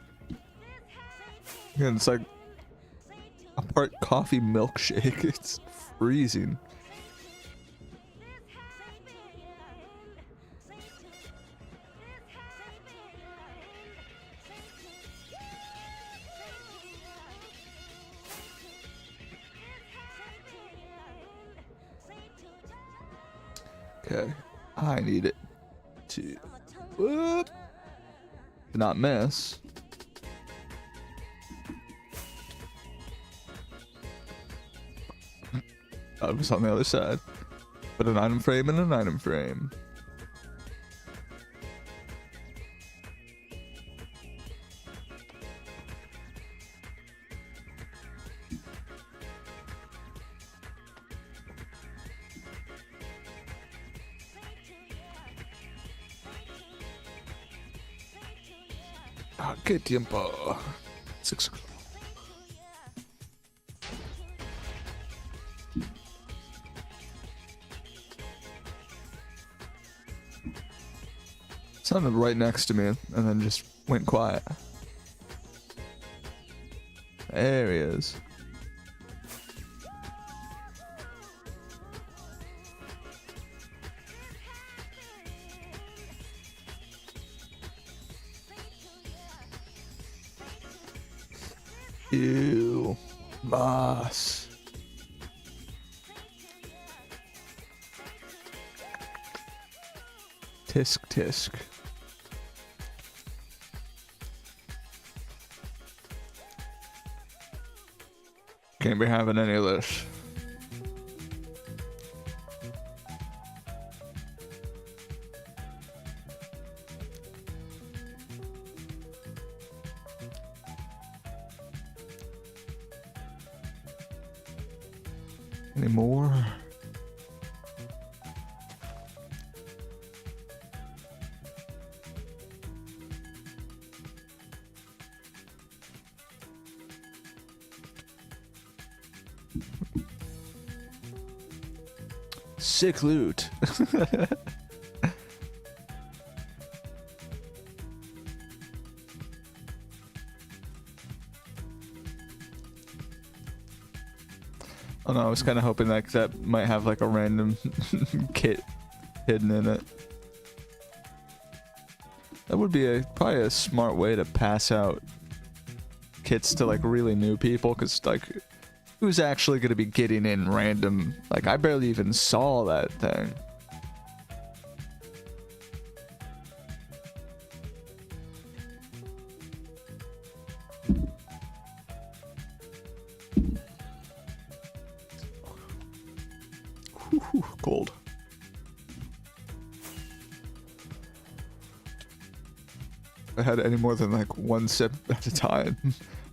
And it's like a part coffee milkshake. It's freezing. Okay, I need it to whoop, not miss. I was on the other side. Put an item frame in an item frame. Ah, qué tiempo. 6 o'clock. Sounded right next to me and then just went quiet. There he is. Ew, boss. tisk tisk. Can't be having any of this. Any more? Sick loot. Oh no, I was kind of hoping like that might have like a random kit hidden in it. That would be probably a smart way to pass out kits to like really new people, because like who's actually going to be getting in random? Like I barely even saw that thing. Whew, cold. If I had any more than like one sip at a time,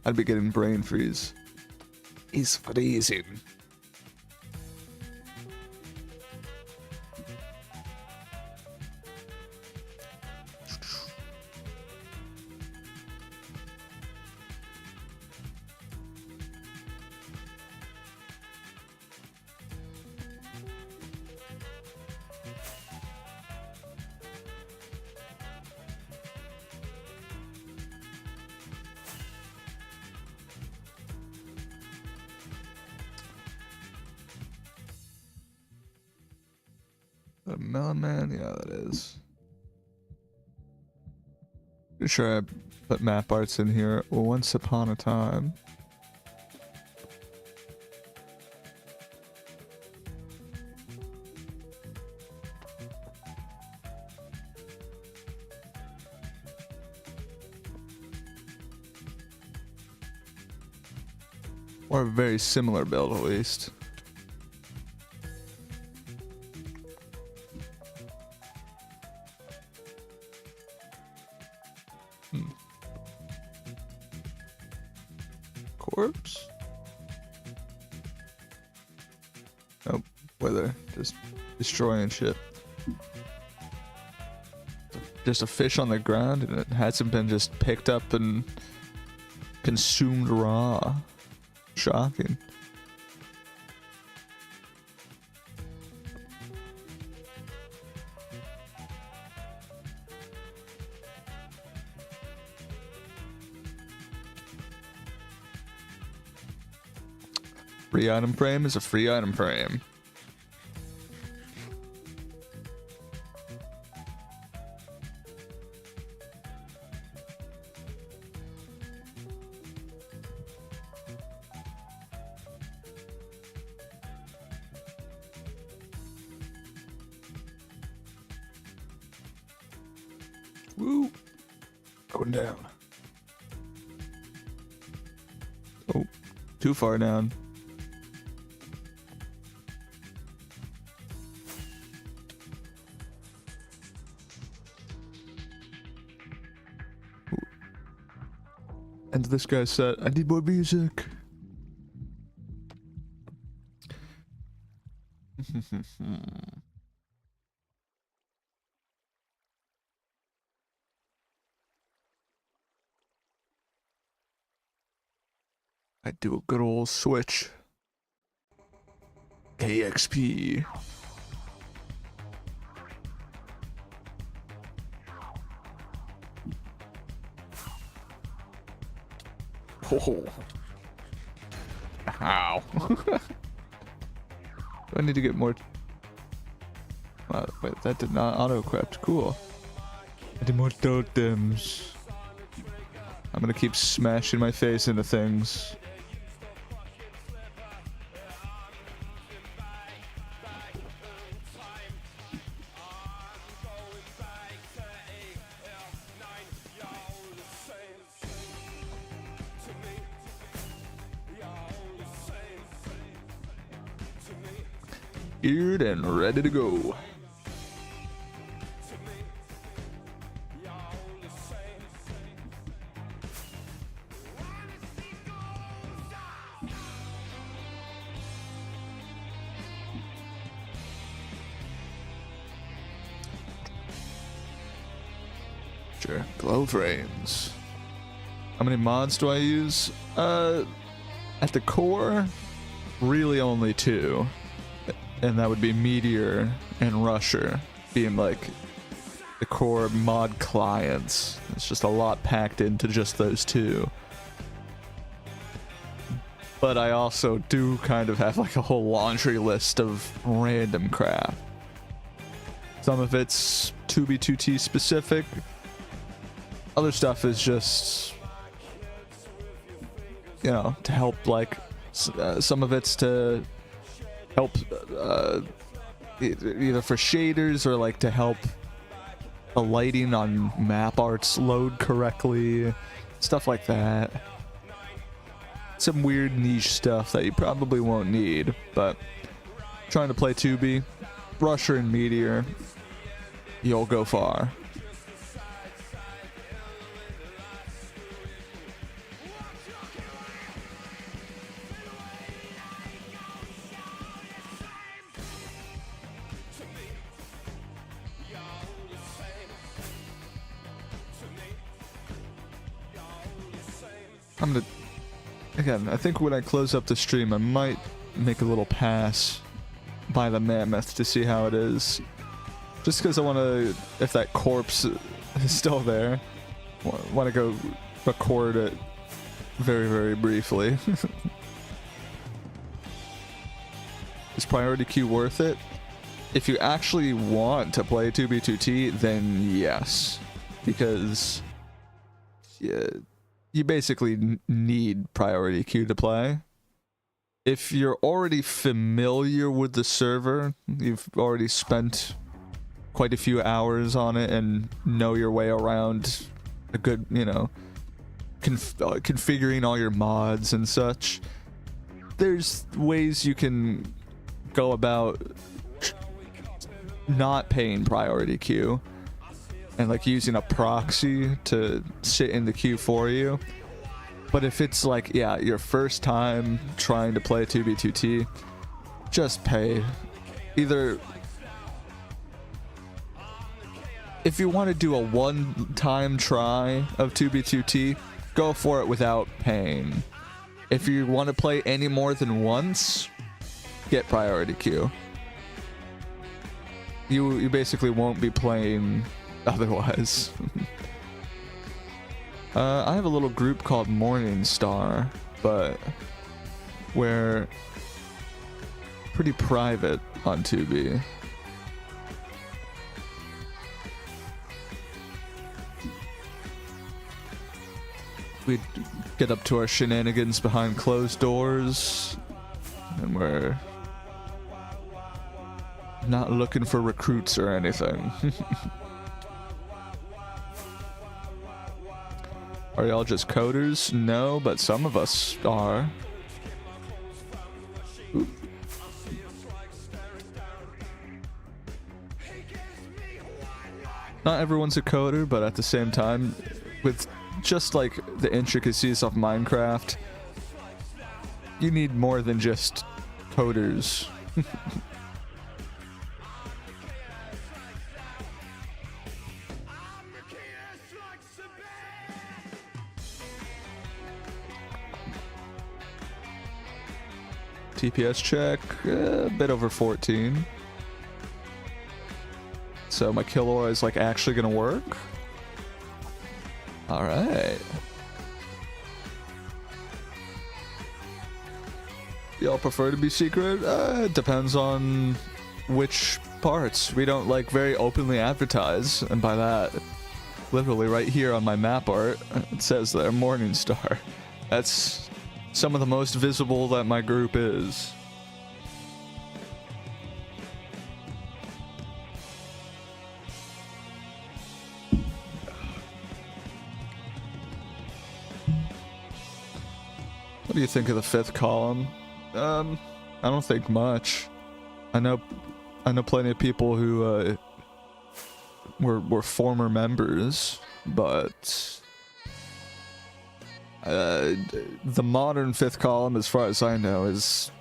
I'd be getting brain freeze. He's freezing. The Melon Man? Yeah, that is. Pretty sure I put map arts in here once upon a time. Or a very similar build, at least. Corpse? Oh, where they're just destroying shit. Just a fish on the ground and it hasn't been just picked up and consumed raw. Shocking. Free item frame is a free item frame. Woo! Going down. Oh, too far down. And this guy said, I need more music. I do a good old switch. KXP. Oh. Ow. Do I need to get more? Wait, that did not auto-equip. Cool. I need more totems. I'm gonna keep smashing my face into things. geared and ready to go. Sure. Glow frames. How many mods do I use? At the core, really only 2. And that would be Meteor and Rusher being like the core mod clients. It's just a lot packed into just those 2. But I also do kind of have like a whole laundry list of random crap. Some of it's 2B2T specific. Other stuff is just, you know, to help, like, some of it's to help either for shaders or like to help the lighting on map arts load correctly, stuff like that. Some weird niche stuff that you probably won't need, but trying to play 2B, Rusher and Meteor, you'll go far. I'm gonna, again, I think when I close up the stream, I might make a little pass by the mammoth to see how it is. Just because I want to, if that corpse is still there, want to go record it very, very briefly. Is priority queue worth it? If you actually want to play 2B2T, then yes. Because, yeah, you basically need priority queue to play. If you're already familiar with the server, you've already spent quite a few hours on it and know your way around a good, you know, configuring all your mods and such, there's ways you can go about not paying priority queue and like using a proxy to sit in the queue for you. But if it's like, yeah, your first time trying to play 2B2T, just pay. Either if you want to do a one-time try of 2B2T, go for it without paying. If you want to play any more than once, get priority queue. You basically won't be playing otherwise. I have a little group called Morning Star, but we're pretty private on 2B. We get up to our shenanigans behind closed doors, and we're not looking for recruits or anything. Are y'all just coders? No, but some of us are. Oop. Not everyone's a coder, but at the same time, with just like the intricacies of Minecraft, you need more than just coders. TPS check, a bit over 14. So my kilgore is like actually gonna work. All right. Y'all prefer to be secret? It depends on which parts. We don't like very openly advertise, and by that, literally right here on my map art, it says there Morning Star. That's some of the most visible that my group is. What do you think of the 5th column? I don't think much. I know plenty of people who were former members, but the modern fifth column, as far as I know, it's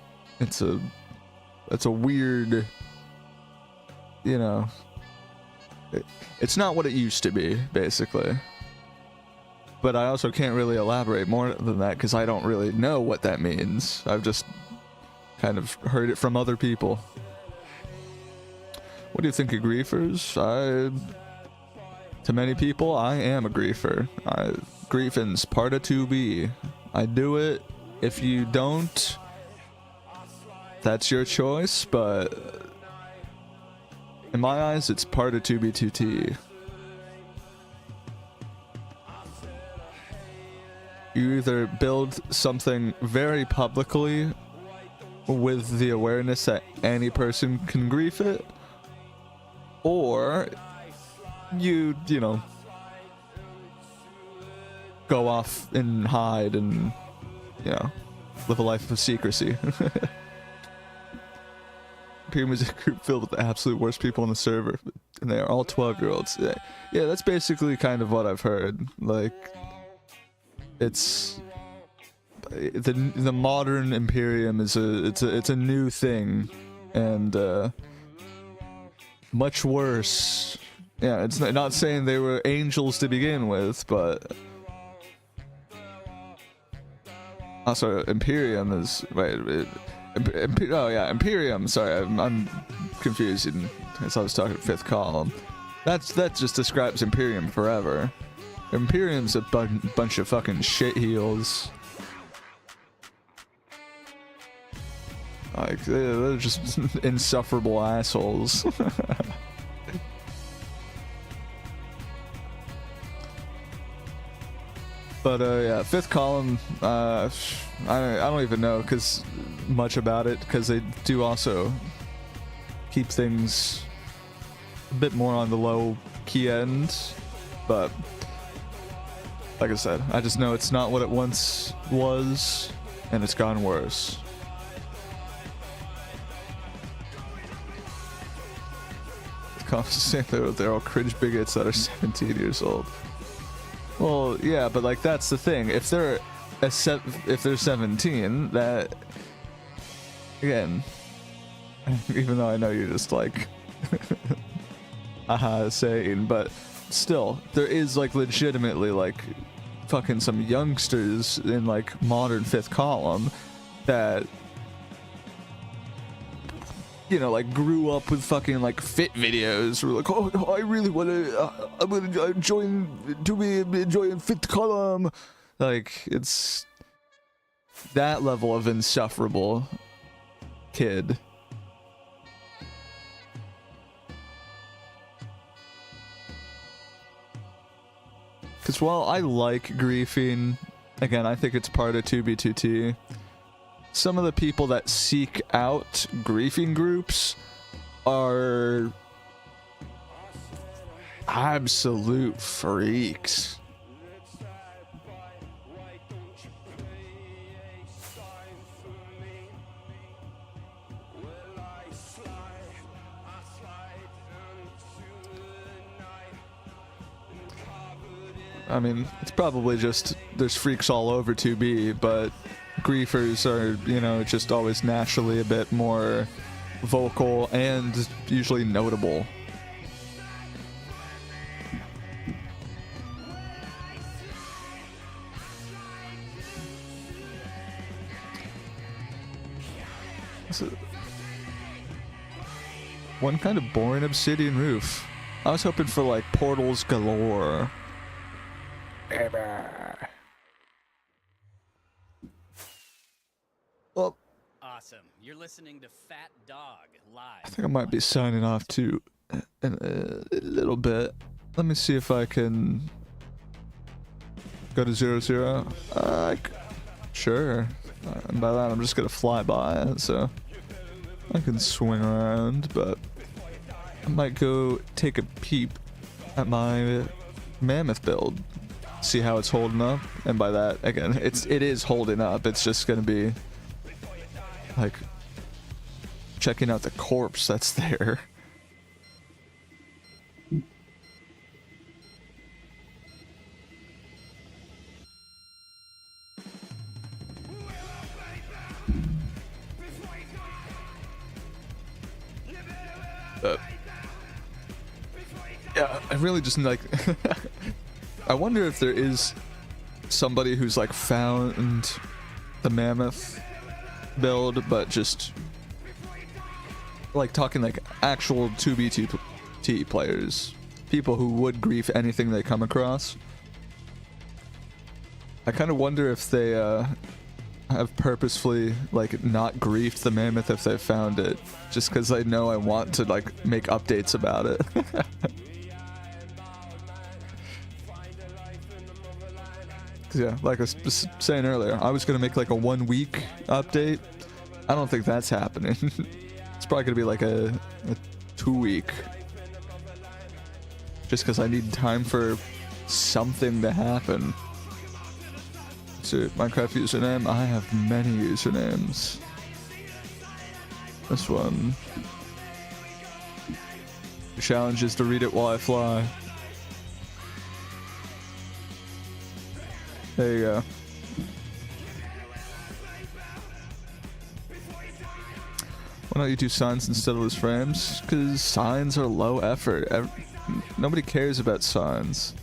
a weird, you know, it's not what it used to be, basically. But I also can't really elaborate more than that because I don't really know what that means. I've just kind of heard it from other people. What do you think of griefers? To many people, I am a griefer. Griefing's part of 2B. I do it. If you don't, that's your choice, but in my eyes, it's part of 2B2T. You either build something very publicly with the awareness that any person can grief it, or you know, go off and hide and, you know, live a life of secrecy. Peer music group filled with the absolute worst people on the server, and they are all 12-year-olds. Yeah, that's basically kind of what I've heard. Like, it's the modern Imperium is it's a new thing, and much worse. Yeah, it's not saying they were angels to begin with, but also Imperium is oh yeah, Imperium. Sorry, I'm confused as I was talking fifth column. That just describes Imperium forever. Imperium's a bunch of fucking shitheels. Like, they're just insufferable assholes. But yeah, fifth column, I don't even know much about it, because they do also keep things a bit more on the low key end, but like I said, I just know it's not what it once was, and it's gotten worse. The comments saying they're all cringe bigots that are 17 years old. Well, yeah, but like that's the thing. If they're 17, that again, even though I know you're just like saying, but still, there is like legitimately like fucking some youngsters in like modern fifth column that, you know, like grew up with fucking like fit videos. We're like, oh, I really want to, I'm gonna join fifth column. Like, it's that level of insufferable kid. Because while I like griefing, again, I think it's part of 2B2T. Some of the people that seek out griefing groups are absolute freaks. I mean, it's probably just there's freaks all over 2B, but griefers are, you know, just always naturally a bit more vocal and usually notable. One kind of boring obsidian roof. I was hoping for like portals galore. Well, Awesome. You're listening to Fat Dog live. I think I might be signing off too in a little bit. Let me see if I can go to 0-0. Sure. And by that, I'm just gonna fly by it, so I can swing around. But I might go take a peep at my mammoth build, see how it's holding up. And by that, again, it is holding up. It's just gonna be like checking out the corpse that's there. Yeah, I really just like I wonder if there is somebody who's like found the mammoth build, but just like talking like actual 2BT players, people who would grief anything they come across. I kind of wonder if they have purposefully like not griefed the mammoth if they found it, just because they know I want to like make updates about it. Yeah, like I was saying earlier, I was gonna make like a 1 week update. I don't think that's happening. It's probably gonna be like a 2 week, just because I need time for something to happen. So Minecraft username, I have many usernames. This one. The challenge is to read it while I fly. There you go. Why don't you do signs instead of those frames? Because signs are low effort. Nobody cares about signs.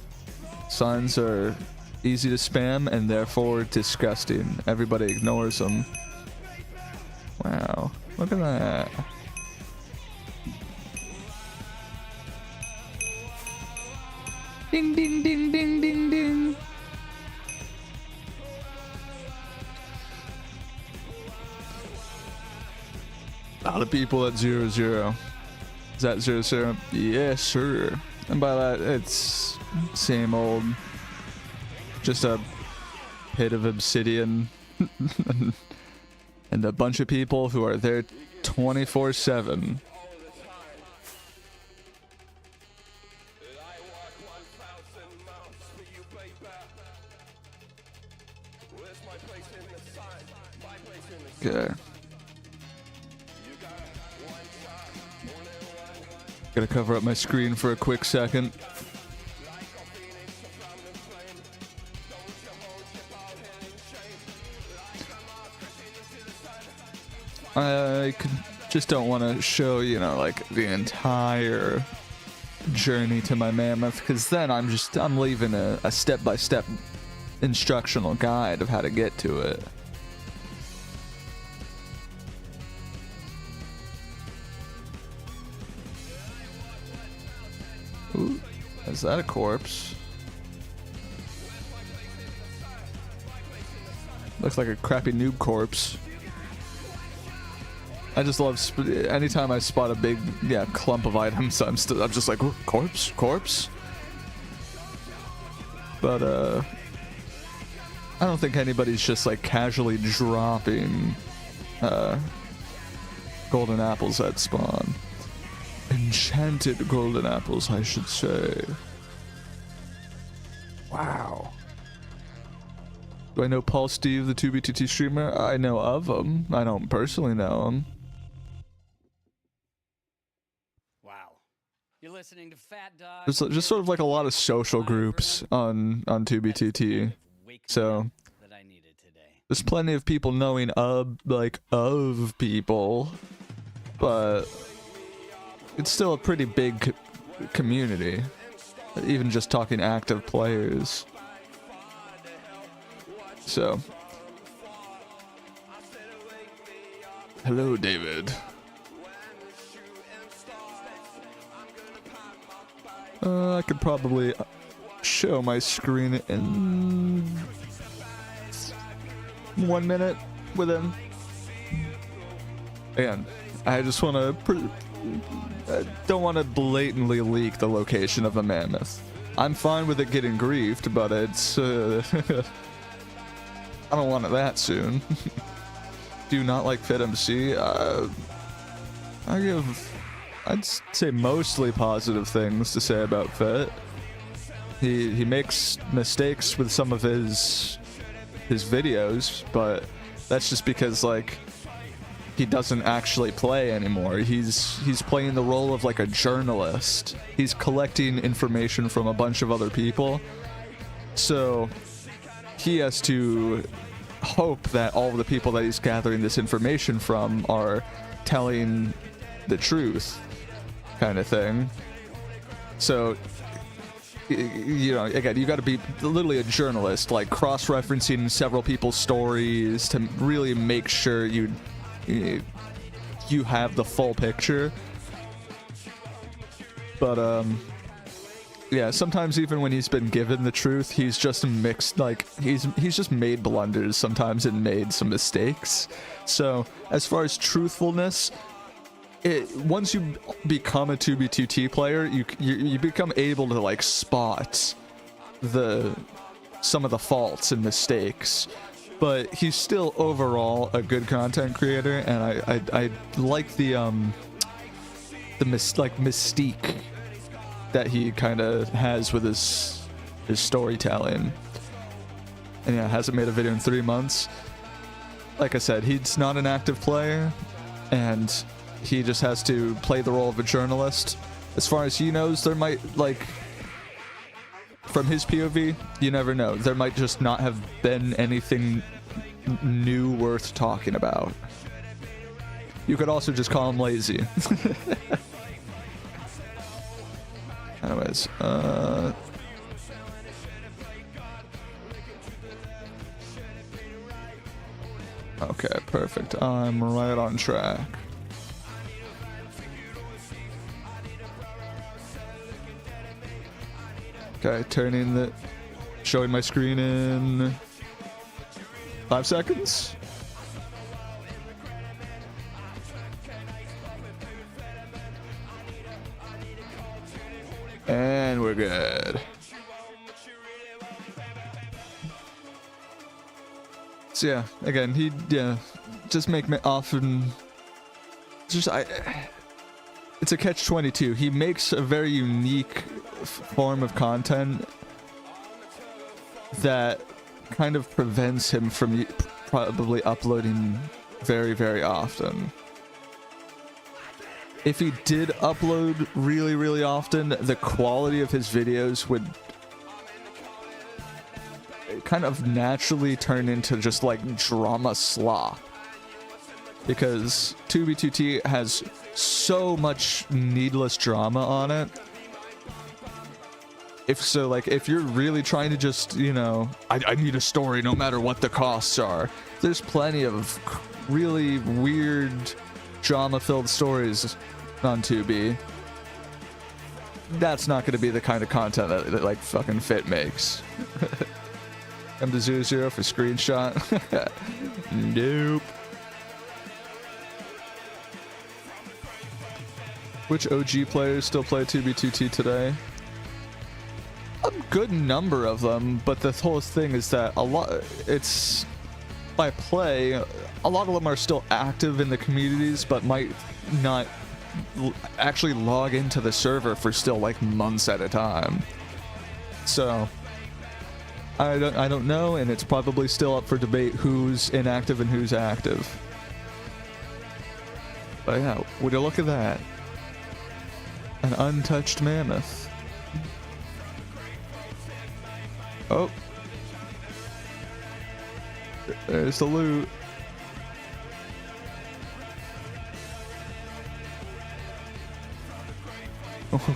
Signs are easy to spam and therefore disgusting. Everybody ignores them. Wow. Look at that. Ding ding ding ding ding ding. A lot of people at 0, 0. Is that 0, 0? Yes, sir. And by that, it's same old. Just a pit of obsidian. And a bunch of people who are there 24/7. Okay. Gotta cover up my screen for a quick second. I just don't want to show, you know, like the entire journey to my mammoth, because then I'm leaving a step-by-step instructional guide of how to get to it. Ooh, is that a corpse? Looks like a crappy noob corpse. I just love anytime I spot a big clump of items. I'm just like, ooh, corpse. But I don't think anybody's just like casually dropping golden apples at spawn. Enchanted golden apples, I should say. Wow. Do I know Paul Steve, the 2BTT streamer? I know of him. I don't personally know him. Wow. You're listening to Fat Dog. There's just sort of like a lot of social groups on 2BTT. So there's plenty of people knowing of people, but it's still a pretty big community, even just talking active players. So, hello, David. I could probably show my screen in 1 minute with him. And I just want to don't want to blatantly leak the location of a mammoth. I'm fine with it getting griefed, but it's I don't want it that soon. Do you not like FitMC? I'd say mostly positive things to say about Fit. He makes mistakes with some of his videos, but that's just because like he doesn't actually play anymore. He's playing the role of like a journalist. He's collecting information from a bunch of other people. So he has to hope that all of the people that he's gathering this information from are telling the truth, kind of thing. So, you know, again, you got to be literally a journalist, like cross-referencing several people's stories to really make sure you have the full picture. But yeah, sometimes even when he's been given the truth, he's just mixed, like he's just made blunders sometimes and made some mistakes. So as far as truthfulness, once you become a 2B2T player, you become able to like spot some of the faults and mistakes. But he's still overall a good content creator, and I like the mystique that he kind of has with his storytelling. And yeah, hasn't made a video in 3 months. Like I said, he's not an active player, and he just has to play the role of a journalist. As far as he knows, there might, like, from his POV, you never know. There might just not have been anything new worth talking about. You could also just call him lazy. Anyways, okay, perfect. I'm right on track. Okay, showing my screen in 5 seconds. And we're good. So yeah, again, just make me often. It's a catch-22. He makes a very unique form of content that kind of prevents him from probably uploading very, very often. If he did upload really, really often, the quality of his videos would kind of naturally turn into just like drama slop. Because 2B2T has so much needless drama on it. If you're really trying to just, I need a story no matter what the costs are, there's plenty of really weird drama-filled stories on 2B. That's not going to be the kind of content that like fucking Fit makes. Come to 00 for screenshot. Nope. Which OG players still play 2B2T today? A good number of them, but the whole thing is that a lot of them are still active in the communities, but might not actually log into the server for still like months at a time. So I don't know, and it's probably still up for debate who's inactive and who's active. But yeah, would you look at that? An untouched mammoth. Oh. There's the loot.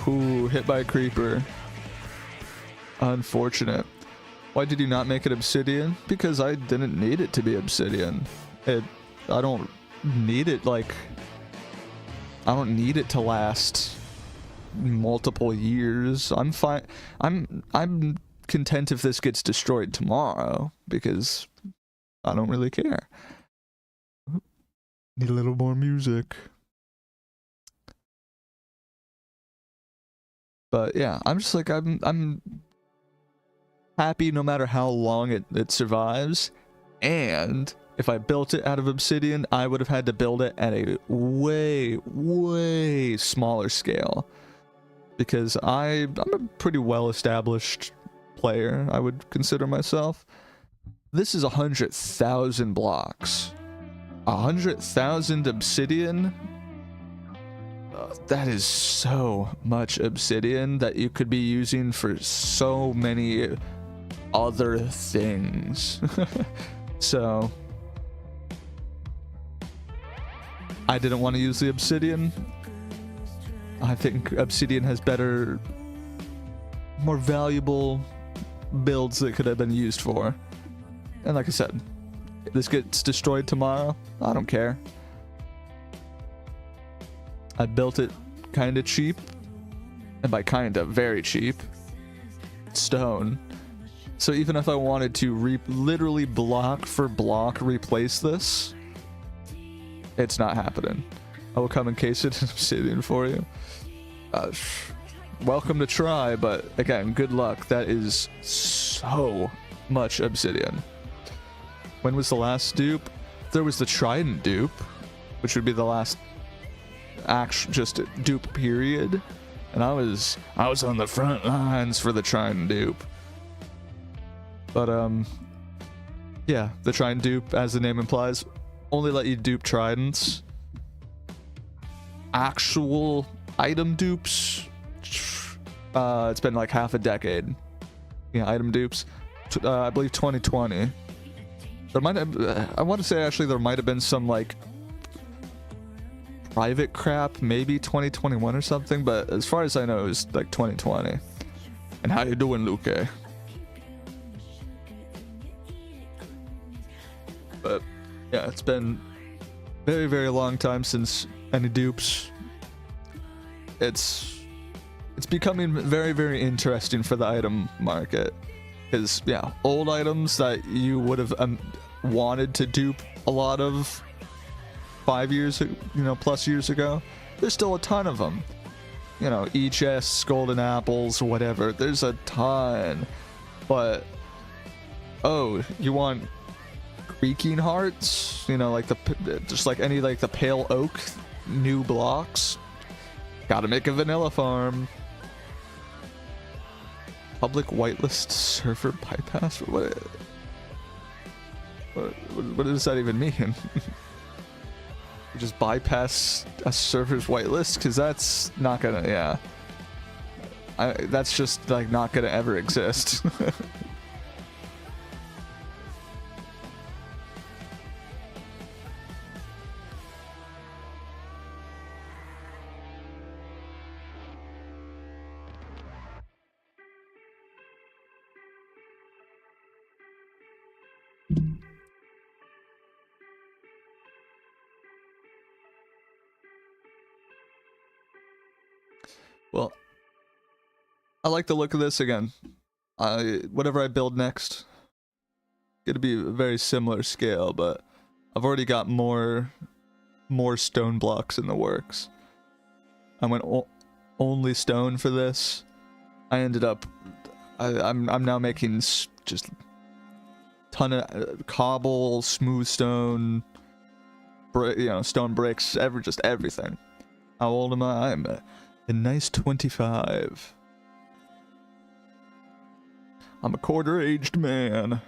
Ooh, hit by a creeper. Unfortunate. Why did you not make it obsidian? Because I didn't need it to be obsidian. I don't need it, like, I don't need it to last multiple years. I'm fine. I'm content if this gets destroyed tomorrow, because I don't really care. Need a little more music. But yeah, I'm just like, I'm happy no matter how long it survives. And if I built it out of obsidian, I would have had to build it at a way, way smaller scale. Because I'm a pretty well-established player, I would consider myself. This is 100,000 blocks. 100,000 obsidian. That is so much obsidian that you could be using for so many other things. So I didn't want to use the obsidian. I think obsidian has better, more valuable builds that could have been used for. And like I said, if this gets destroyed tomorrow, I don't care. I built it kind of cheap, and by kind of, very cheap, stone. So even if I wanted to literally block for block replace this, it's not happening. I will come encase it in obsidian for you. Welcome to try, but again, good luck. That is so much obsidian. When was the last dupe? There was the trident dupe, which would be the last just dupe period, and I was on the front lines for the trident dupe. But yeah, the trident dupe, as the name implies, only let you dupe tridents. Actual item dupes, it's been like half a decade. Yeah, item dupes. I believe 2020. There might have, I want to say actually there might have been some like private crap, maybe 2021 or something, but as far as I know, it was like 2020. And how you doing, Luke? But yeah, it's been very, very long time since any dupes. It's becoming very, very interesting for the item market, because yeah, old items that you would have wanted to dupe a lot of 5 years, plus years ago, there's still a ton of them. EHS, golden apples, whatever. There's a ton. But oh, you want creaking hearts? Like just like any like the pale oak new blocks. Gotta make a vanilla farm. Public whitelist server bypass. What does that even mean? Just bypass a server's whitelist, because that's not gonna, yeah, that's just like not gonna ever exist. Well, I like the look of this again. Whatever I build next, gonna be a very similar scale, but I've already got more stone blocks in the works. I went only stone for this. I ended up, I'm now making just ton of cobble, smooth stone, stone bricks, just everything. How old am I? I'm a nice 25. I'm a quarter-aged man.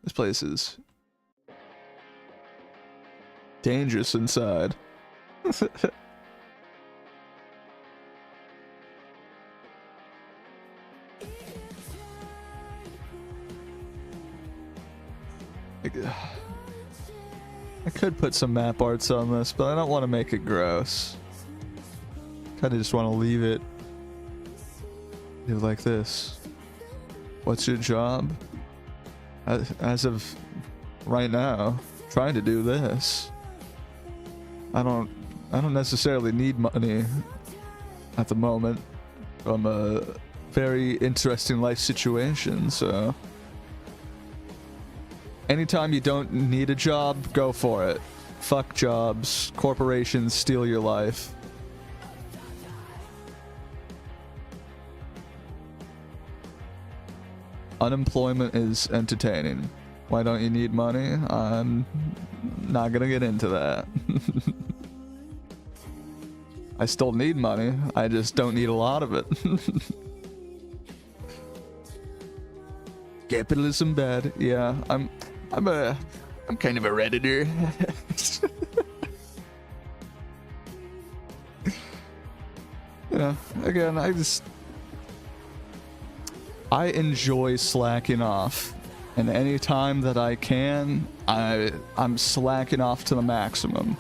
This place is dangerous inside. I could put some map arts on this, but I don't want to make it gross. Kind of just want to leave it like this. What's your job? As of right now, trying to do this. I don't necessarily need money at the moment from a very interesting life situation, so anytime you don't need a job, go for it. Fuck jobs. Corporations steal your life. Unemployment is entertaining. Why don't you need money? I'm not gonna get into that. I still need money. I just don't need a lot of it. Capitalism bad. Yeah, I'm kind of a redditor. Yeah, again, I enjoy slacking off, and any time that I can, I'm slacking off to the maximum.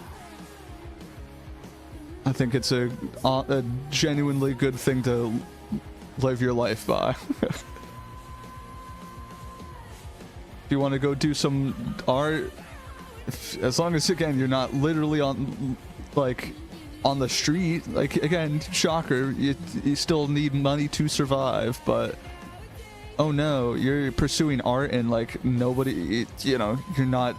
I think it's a genuinely good thing to live your life by. If you want to go do some art, as long as, again, you're not literally on the street, like, again, shocker, you still need money to survive, but oh no, you're pursuing art and like nobody, you know, you're not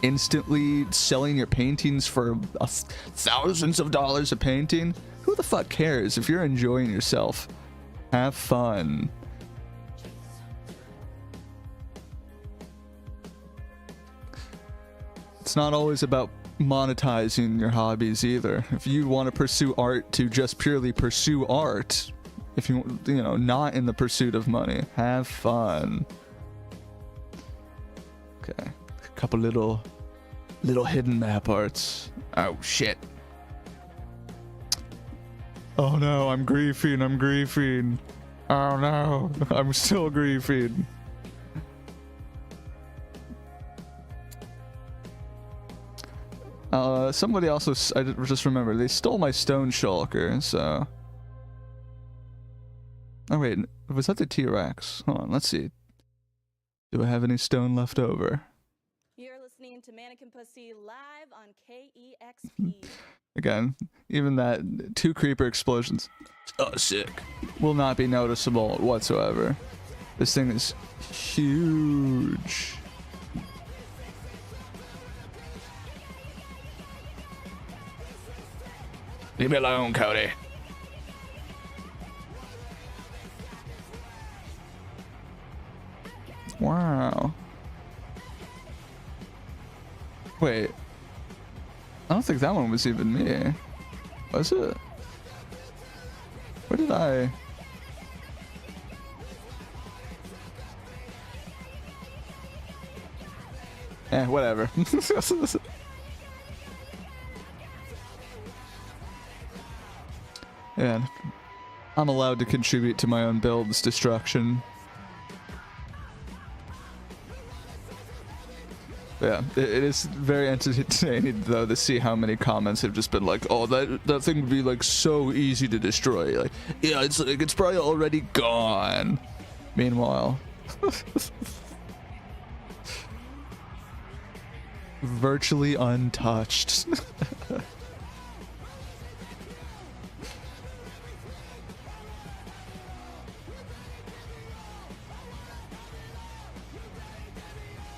instantly selling your paintings for thousands of dollars a painting. Who the fuck cares? If you're enjoying yourself, have fun. It's not always about monetizing your hobbies either. If you want to pursue art to just purely pursue art, if you know, not in the pursuit of money, have fun. Okay, a couple little hidden map arts. Oh shit. Oh no, I'm griefing. Oh no, I'm still griefing. Somebody also, I just remembered, they stole my stone shulker, so. Oh wait, was that the T-Rex? Hold on, let's see. Do I have any stone left over? You're listening to Mannequin Pussy live on KEXP. Again, even that 2 creeper explosions, oh sick, will not be noticeable whatsoever. This thing is huge. Leave me alone, Cody. Wow. Wait. I don't think that one was even me. Was it? Where did I... whatever. And I'm allowed to contribute to my own build's destruction. Yeah, it is very entertaining though to see how many comments have just been like, "Oh, that thing would be like so easy to destroy." Like, yeah, it's probably already gone. Meanwhile, virtually untouched.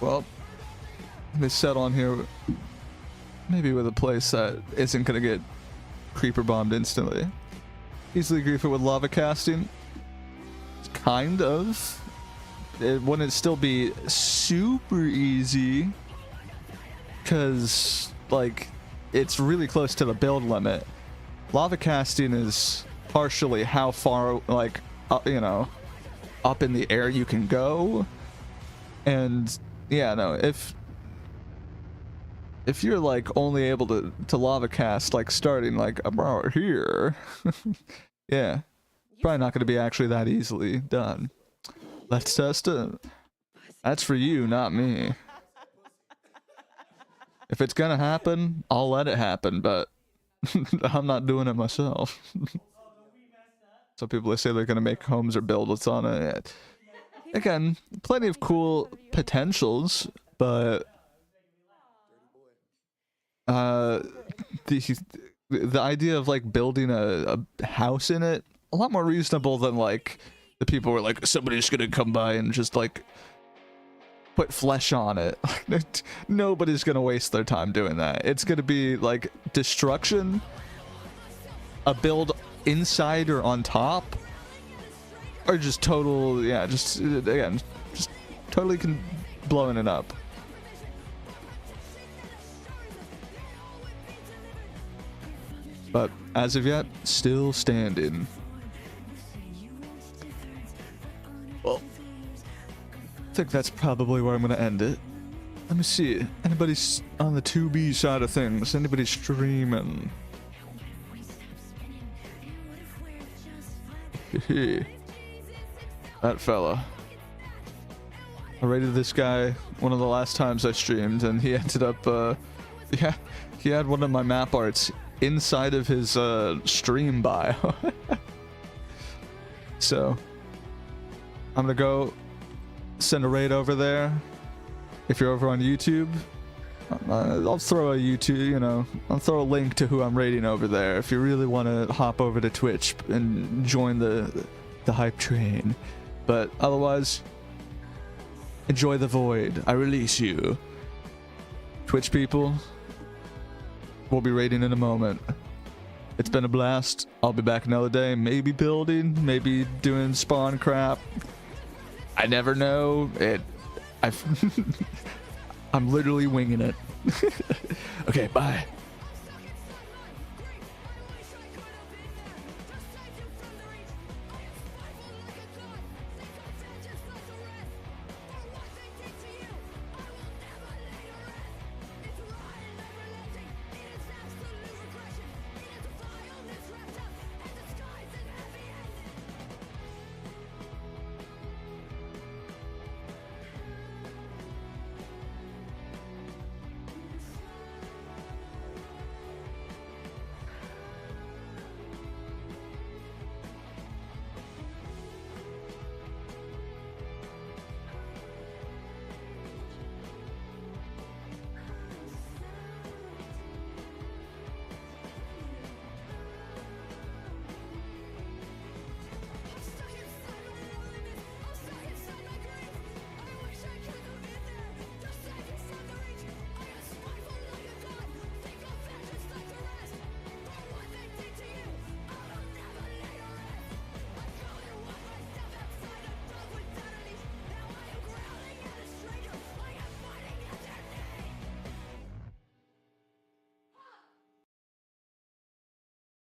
Well, they settle on here maybe with a place that isn't gonna get creeper bombed instantly. Easily grief it with lava casting. Kind of. It wouldn't still be super easy because like it's really close to the build limit. Lava casting is partially how far like you know, up in the air you can go. And yeah, no, if you're like only able to lava cast like starting like about here, yeah, probably not going to be actually that easily done. Let's test it. That's for you, not me. If it's gonna happen, I'll let it happen, but I'm not doing it myself. Some people say they're gonna make homes or builds on it. Again, plenty of cool potentials, but the idea of like building a house in it, a lot more reasonable than like the people were like, somebody's gonna come by and just like put flesh on it. Nobody's gonna waste their time doing that. It's gonna be like destruction, a build inside or on top, or just total, yeah, just again, just totally blowing it up. But as of yet, still standing. Well, think that's probably where I'm gonna end it. Let me see. Anybody's on the 2B side of things? Anybody streaming? That fella. I rated this guy one of the last times I streamed, and he ended up, yeah, he had one of my map arts inside of his stream bio. So, I'm gonna go send a raid over there. If you're over on YouTube, I'll throw a YouTube, I'll throw a link to who I'm raiding over there if you really want to hop over to Twitch and join the hype train. But otherwise, enjoy the void. I release you. Twitch people, we'll be raiding in a moment. It's been a blast. I'll be back another day, maybe building, maybe doing spawn crap. I never know. I'm literally winging it. Okay, bye.